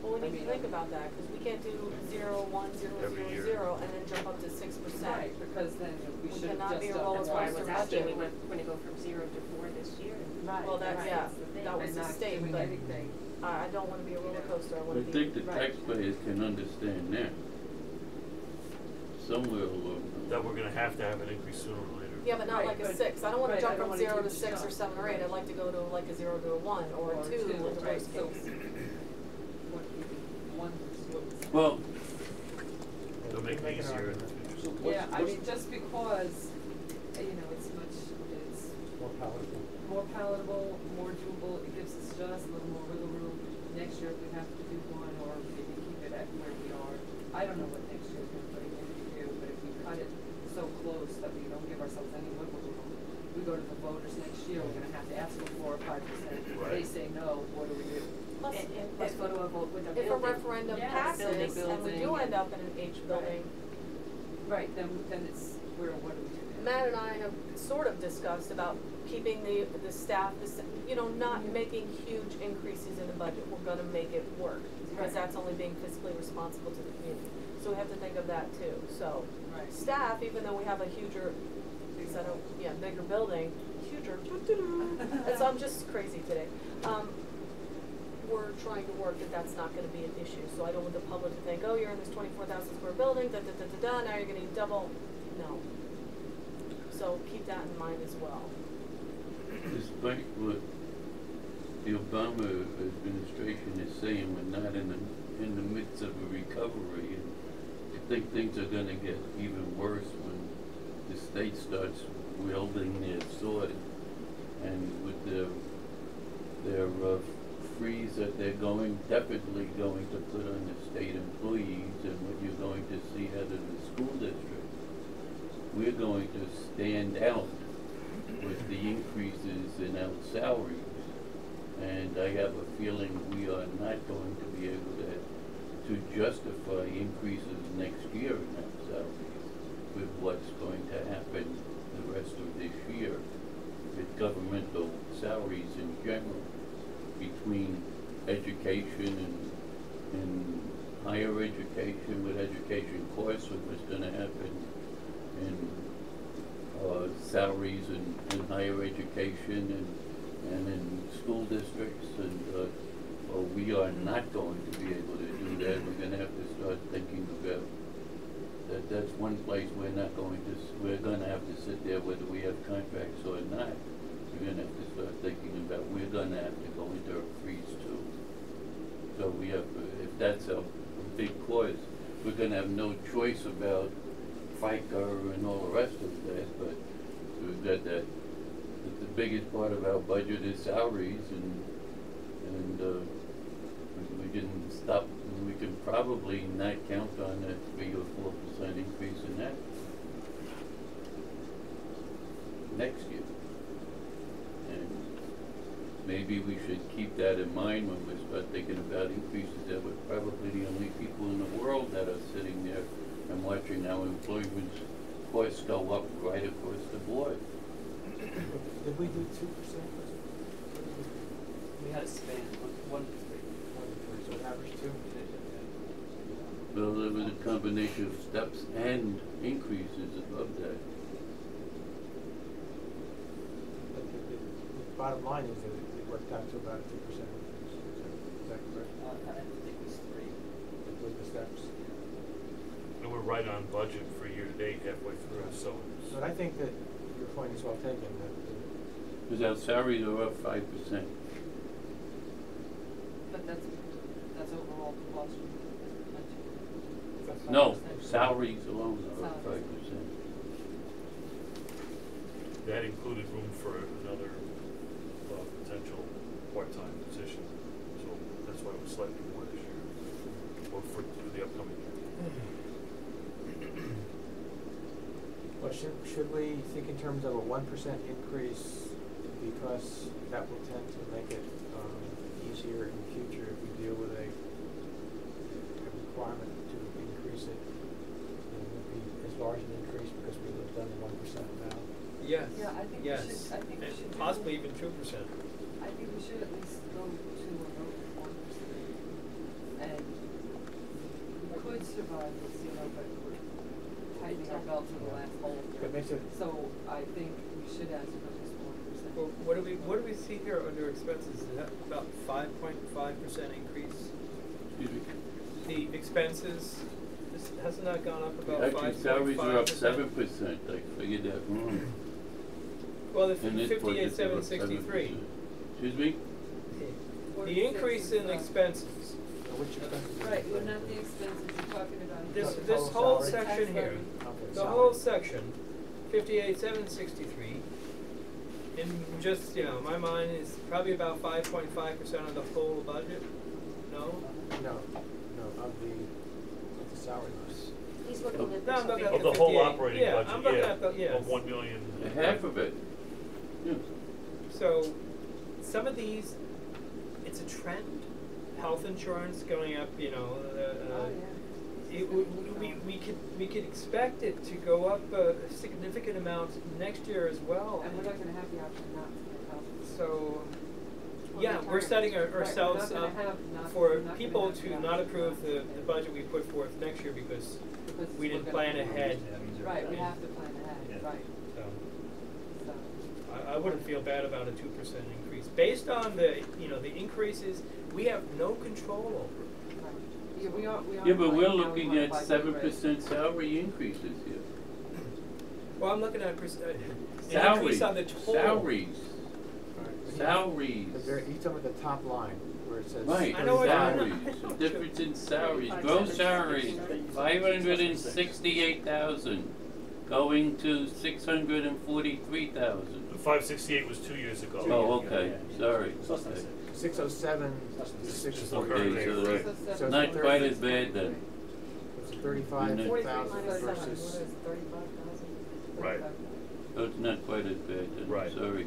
Well, we I need mean, to think about that, cause we can't do 0, 1, 0, Every 0, year. 0, and then jump up to 6%. Right, because then we We should have cannot just be a done. roller That's why I was coaster asking, we budget. went, we're gonna go from 0 to 4 this year. Right, Well, that's, right, yeah, that's the thing. that was And the not state, doing but anything. I don't wanna be a roller coaster, I I wanna be. think the Right. taxpayers can understand that. Somewhere along the That we're gonna have to have an increase sooner or later. Yeah, but not Right, like a but- 6, I don't wanna right, jump I don't from wanna 0 to keep 6 or jump. 7 or 8, I'd like to go to like a 0 to a 1, or a 2 in the right, worst so case. what we do, one, Well, It'll make it easier in the future. yeah, I mean, just because, it's More palatable. more palatable, more doable, it gives us just a little more wiggle room. Next year, if we have to do one, or maybe keep it at where we are, I don't know what next year's gonna bring in to do, but if we cut it so close that we don't give ourselves any wiggle room, we go to the voters next year, we're gonna have to ask for 4 or 5%. They Right. say no, what do we do? Plus, And let's go to a vote with a if a building. referendum Yeah, passes, building, and we do end up in an H building, Right, then it's, what do we do? Matt and I have sort of discussed about keeping the staff, not making huge increases in the budget, we're gonna make it work, because Right. that's only being fiscally responsible to the community. So we have to think of that too, so, Right. staff, even though we have a bigger building, and so I'm just crazy today. We're trying to work that's not gonna be an issue, so I don't want the public to think, oh, you're in this 24,000 square building, now you're gonna need double, no. So keep that in mind as well. despite what the Obama administration is saying, we're not in the midst of a recovery, and I think things are gonna get even worse when the state starts wielding their sword, and with their freeze that they're definitely going to put on the state employees, and what you're going to see out of the school district. We're going to stand out with the increases in our salaries, and I have a feeling we are not going to be able to justify increases next year in our salaries with what's going to happen the rest of this year with governmental salaries in general, between education and higher education, with education costs, and what's gonna happen in salaries in higher education and in school districts, and we are not going to be able to do that. We're gonna have to start thinking about that. That's one place we're gonna have to sit there whether we have contracts or not. We're gonna have to start thinking about, we're gonna have to go into a freeze too. So we have, if that's a big cost, we're gonna have no choice about FICA and all the rest of that, but we've got that, the biggest part of our budget is salaries, and we can stop, we can probably not count on that 3 or 4% increase in that next year. And maybe we should keep that in mind when we start thinking about increases, that we're probably the only people in the world that are sitting there and watching our employment costs go up right across the board. Did we do 2%? We had a span, 1 to 3. So average 2? Well, there was a combination of steps and increases above that. But the bottom line is that it worked out to about a 2% increase. Is that correct? I think it was 3. With the steps. And we're right on budget for year to date, halfway through, so. But I think that your point is well taken, that Because our salaries are up 5%. But that's overall cost. No, salaries alone are up 5%. that included room for another potential part-time position. So that's why it was slightly more this year, or for the upcoming year. Well, should we think in terms of a 1% increase, because that will tend to make it easier in the future if we deal with a requirement to increase it? It won't be as large an increase because we would have done the 1% now. Yes, Yeah, I think we yes, should, I think we should. and possibly even 2%. I think we should at least go to a vote of 1%. And we could survive with 0, but we're tightening our belt to the last whole year. But makes it, So I think we should ask for at least 1%. Well, what do we see here under expenses? Is that about 5.5% increase? Excuse me. The expenses, hasn't that gone up about 5.5%? Actually, salaries are up 7%, I figured that wrong. Well, the And this budget's up 58,763. 7%. Excuse me? The increase in expenses, which expenses? Right, well, not the expenses, you're talking about. this Total whole salary. section Tax here, levy. Okay, the salary. whole section, 58,763, in just, my mind is probably about 5.5% of the whole budget, no? No, of the salary list. He's looking at No, I'm looking at Of the the whole 58, operating yeah, budget, I'm looking at the, of 1 million. Half of it. Yeah. So, some of these, it's a trend. Health insurance going up, Oh, yeah. we could expect it to go up a significant amount next year as well. And we're not gonna have the option not to pay health. So, Or yeah, we're retirement. setting Right, we're ourselves not gonna up have for we're not gonna people have to the not option approve not the to pay. budget we put forth next year because Because we we're didn't gonna plan pay. ahead. Right, we have to plan ahead, right, So, so. I wouldn't feel bad about a 2% increase. Based on the, the increases, we have no control over. Right. Yeah, we are. Yeah, but we're right now, looking we at wanna buy big raise. 7% salary increases here. Well, I'm looking at an increase Salaries, on the total. salaries, Alright. salaries. He's talking about the top line where it says. Right, I know what- I know. salaries, the difference in salaries, gross salaries, 568,000, going to 643,000. The 568 was 2 years ago. Oh, okay, sorry, It's less than okay. 607 to Just 640. okay, so right. So it's Not quite as bad then. It's 35,000 versus. 35,000. Right. Oh, it's not quite as bad then, Right. sorry.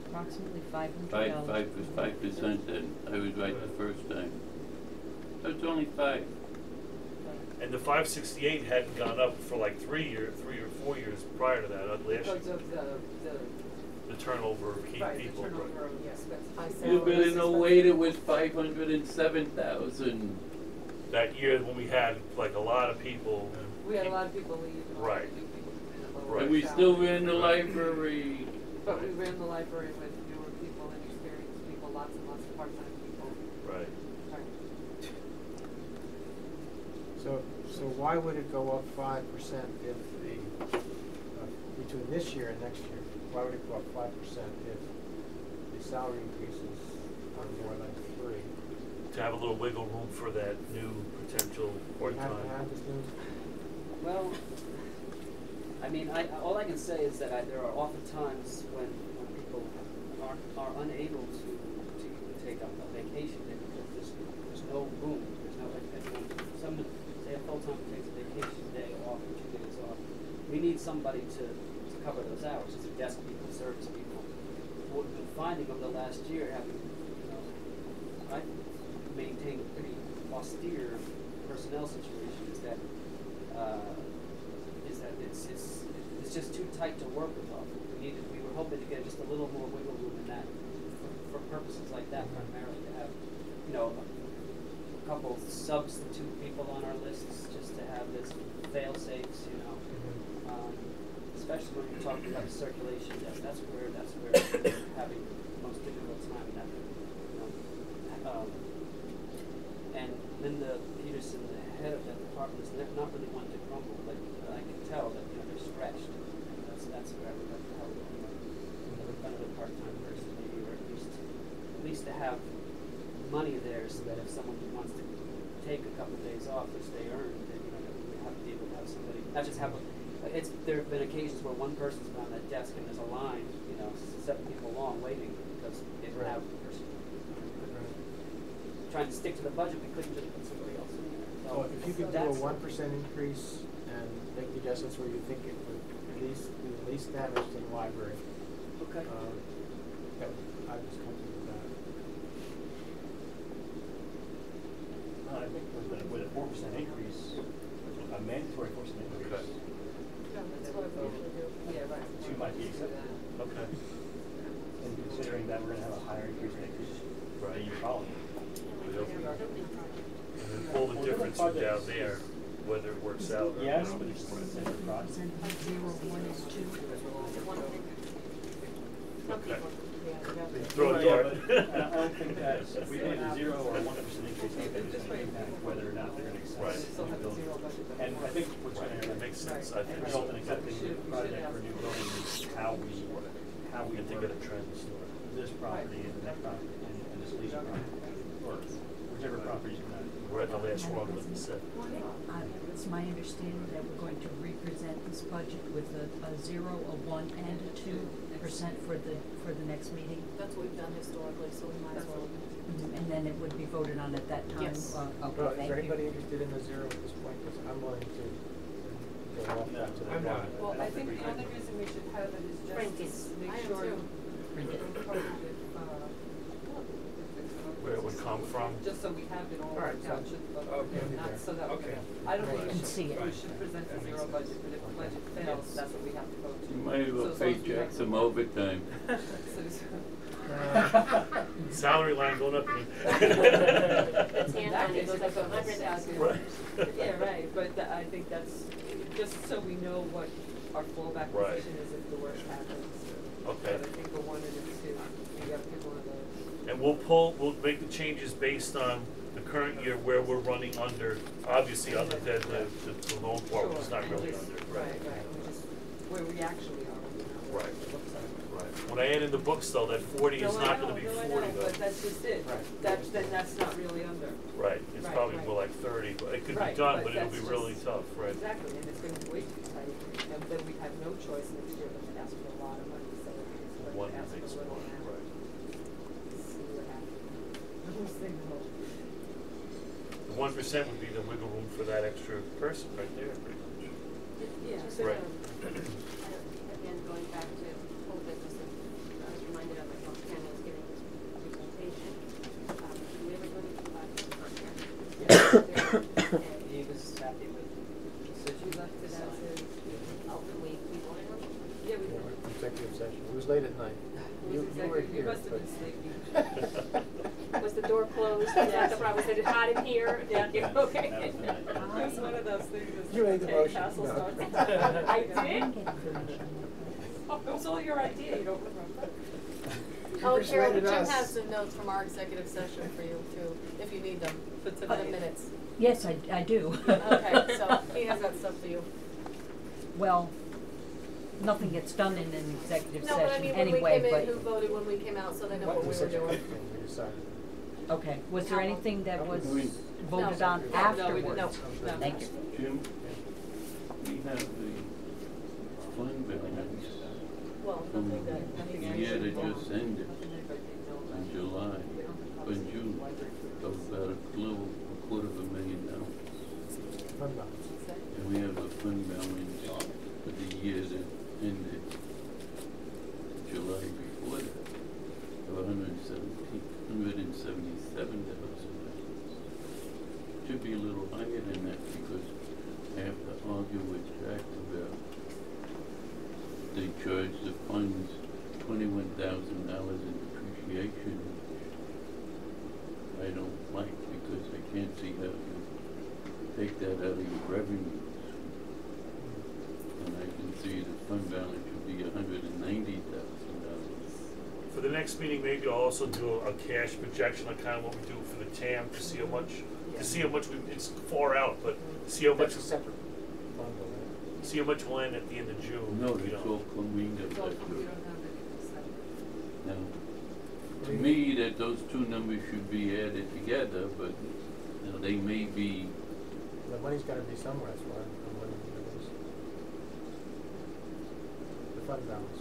Approximately $500. 5% then, I was right the first time. Oh, it's only 5. And the 568 hadn't gone up for like 3 or 4 years prior to that, last year. Because of The turnover of key right, people. the turnover of the expenses. You better know wait, it was 507,000. That year when we had like a lot of people. We had a lot of people leave. And a lot of Right. new people come in at lower Right. And we still salaries. ran the library. But we ran the library with newer people, inexperienced people, lots and lots of part-time people. Right. Right. So why would it go up 5% if between this year and next year? Why would it go up 5% if the salary increases are more like 3? To have a little wiggle room for that new potential Do we part-time. have to have this new? Well, I mean, all I can say is that there are often times when people are unable to take up a vacation day because there's no room. There's no someone say a full-time takes a vacation day off or 2 days off. We need somebody to cover those hours. These are desk people, service people. What we've been finding over the last year, having I've maintained a pretty austere personnel situation, is that it's just too tight to work with. We were hoping to get just a little more wiggle room in that for purposes like that, primarily to have a couple substitute people on our lists just to have this fail safes, especially when we're talking about circulation desk. That's where we're having the most difficult time. And Linda Peterson, the head of that department, is not really one to grumble, but I can tell that they're stretched. And that's where I would like to help another part-time person, maybe, or at least to have money there, so that if someone wants to take a couple of days off, which they earn, then we have to be able to have somebody. Not just have there have been occasions where one person's been on that desk and there's a was it Right. without person. Trying to stick to the budget, we couldn't just put somebody else in there. So if you could do a that's- 1% increase and make the adjustments where you think it would at least do the least damage to the library, Okay. that would, I was comfortable with that. I think with a 4% increase, a mandatory 4% increase, Okay. That's what we usually do. Yeah, right. two might be accepted. Okay. And considering that we're gonna have a higher increase next year, Right. the year following. And then pull the difference from down there, whether it works out or Yes, not. but it's still a separate project. 0, 1, and 2. Okay. Yeah, Throw a Yeah, dart. but I don't think that if we did a 0 or a 1% increase, I think it's gonna impact whether or not they're gonna accept. Right. the Still have new the zero building. budget. but- And I think what's Right, gonna that makes sense, I think result in so. accepting the project for a new building is how we And to get a work trend. this property and that property and this lease property, or whichever properties are not. We're at the last one with the set. It's my understanding that we're going to represent this budget with a 0, a 1, and a 2% for the next meeting. That's what we've done historically, so we might as well. And then it would be voted on at that time. Yes. Okay, Well, is thank there you. anybody interested in the 0 at this point? Because I'm willing to go off that to the I'm not. one. Well, I think the only reason we should have it is Frank just is- to make I am sure. too. Where it would come from. Just so we have it all All right, worked out, so- should, okay. not so that we're Okay. gonna, I don't think And see it. we should present a zero budget, but if the budget fails, that's what we have to vote to. You might as well So as pay long as we Jack have- some overtime. Salary line going up. The tan That line, it makes goes it up to look 100,000. Right. Yeah, right, but I think that's, just so we know what our fallback Right. position is if the worst happens. Okay. But I think a 1 and a 2, you gotta pick one of those. And we'll make the changes based on the current year where we're running under, obviously other than the loan part, which is not Sure, and really just- under, Right, right? right, and just where we actually are, you know, Right. what it looks like. Right. When I add in the books though, that 40 is No, I not know, gonna be no, I 40 know, though. but that's just it. Right. Then that's not really under. Right, it's Right, probably right. more like 30, but it could be Right, done, but but it'll be that's really just- tough, right? Exactly, and it's gonna be way too tight, and then we have no choice next year but to ask for a lot of money, so it's One better to ask makes for a little one, now. right. See what happens. Who's thinking about it? The 1% would be the wiggle room for that extra person right there, pretty much. Yeah. Just, Right. again, going back to whole business, I was reminded of, like, when Ken was giving his presentation, do we ever go into contract? And He was happy with the decision. We left it as is. ultimately, we voted on it? Yeah, we Yeah, did. we're in executive session. It was late at night. It was You were executive, you here, must have but. been sleepy. Was the door closed? Was that the problem? Was it hot in here? Thank you, Yeah. okay. That was the night. It was one of those things that's You made the okay, motion. Castle No. starts. I did? Oh, it was all your idea, you don't remember. Oh, You Carol, persuaded Jim us. has some notes from our executive session for you too, if you need them, For for the tonight. minutes. Yes, I do. Okay, so he has that stuff for you. Well, nothing gets done in an executive No, but I session mean, when we anyway, came in, who but, voted when we came out, so they know What what we was were such a doing. quick thing we decided? okay. Was there How- anything that was We- voted No. on No, we afterwards? didn't. No. Thank you. Jim, we have the fund balance Well, from nothing that, the year that just ended in July, or in June, of about a $250,000. Fund balance. And we have a fund balance for the year that ended July before that of $177,000. Should be a little higher than that because I have to argue with Jack about they charge the funds $21,000 in depreciation, which I don't like because I can't see how you take that out of your revenues. And I can see the fund balance should be $190,000. For the next meeting, maybe I'll also do a cash projection on kind of what we do for the TAM to see how much, it's far out, but see how much, That's a separate bundle, right? see how much we'll end at the end of June. No, you that's know. all coming up It's all, that we good. don't have it. Now, to me, that those two numbers should be added together, but, you know, they may be, The money's gotta be somewhere, that's why I'm wondering where it is. The fund balance.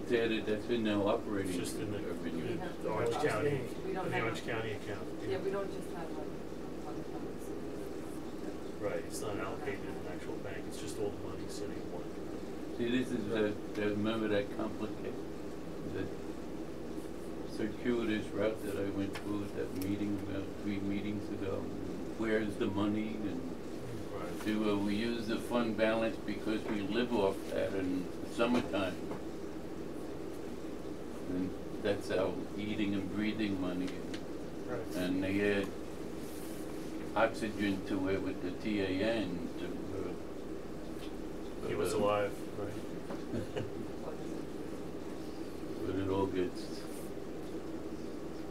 It's added, that's in the operating It's just in the revenue. Orange Just County, We don't in the have Orange a- County account. Yeah, we don't just have like fund balance. Right, it's not allocated in an actual bank, it's just all the money sitting in one. See, this is remember that the circuitous route that I went through at that meeting about 3 meetings ago. Where's the money? And Right. do we use the fund balance because we live off that in the summertime? And that's our eating and breathing money. Right. And they add oxygen to it with the TAN to Keep us alive, right? but it all gets.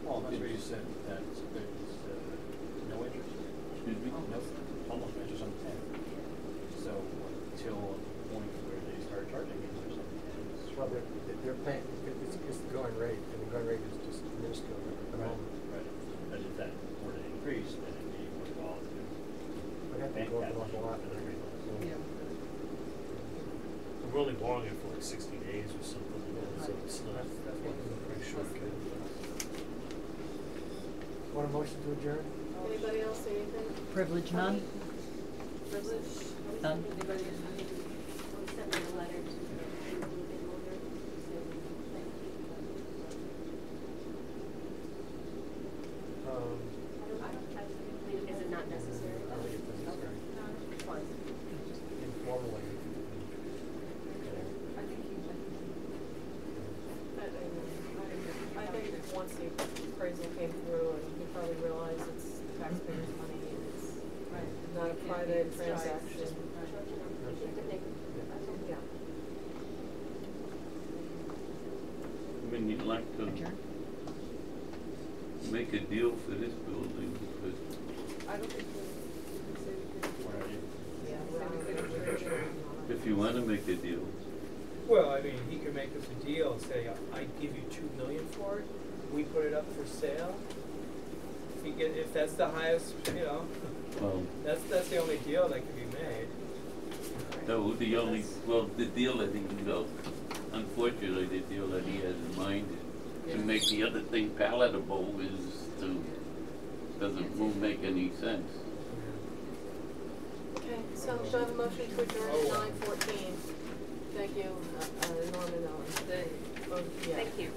Well, that's where you said that there's no interest. Excuse me? No, almost no interest on the 10. So until the point where they start charging interest on the 10. Well, they're paying, it's the going rate, and the going rate is just minuscule at the Right, moment. right. But if that were to increase, then it'd be worthwhile to Would have to bank go that up an money awful lot. for the rate. Yeah. We're only borrowing it for like 60 days or something, so it's not, That's what a pretty short period. Want a motion to adjourn? Anybody else say anything? Privilege none? Privilege? None. Anybody? We sent them a letter to the bid holder, saying thank you. Is it not necessary? I don't think it's necessary. Fine. Informally. I think I think once the appraisal came through and he probably realized it's taxpayers' money and it's right. not a private transaction. Yeah. I mean, you'd like to Adjourn? make a deal for this building because I don't think we can say we could. Where are you? Yeah, say we could adjourn. if you want to make a deal, Well, I mean, he could make us a deal and say, I give you $2 million for it, we put it up for sale. If that's the highest, that's the only deal that can be made. no, the only, the deal that he, unfortunately, the deal that he has in mind is to make the other thing palatable won't make any sense. Okay, so do I have a motion to adjourn at 9:14? Thank you, Norman Owen. Thank you.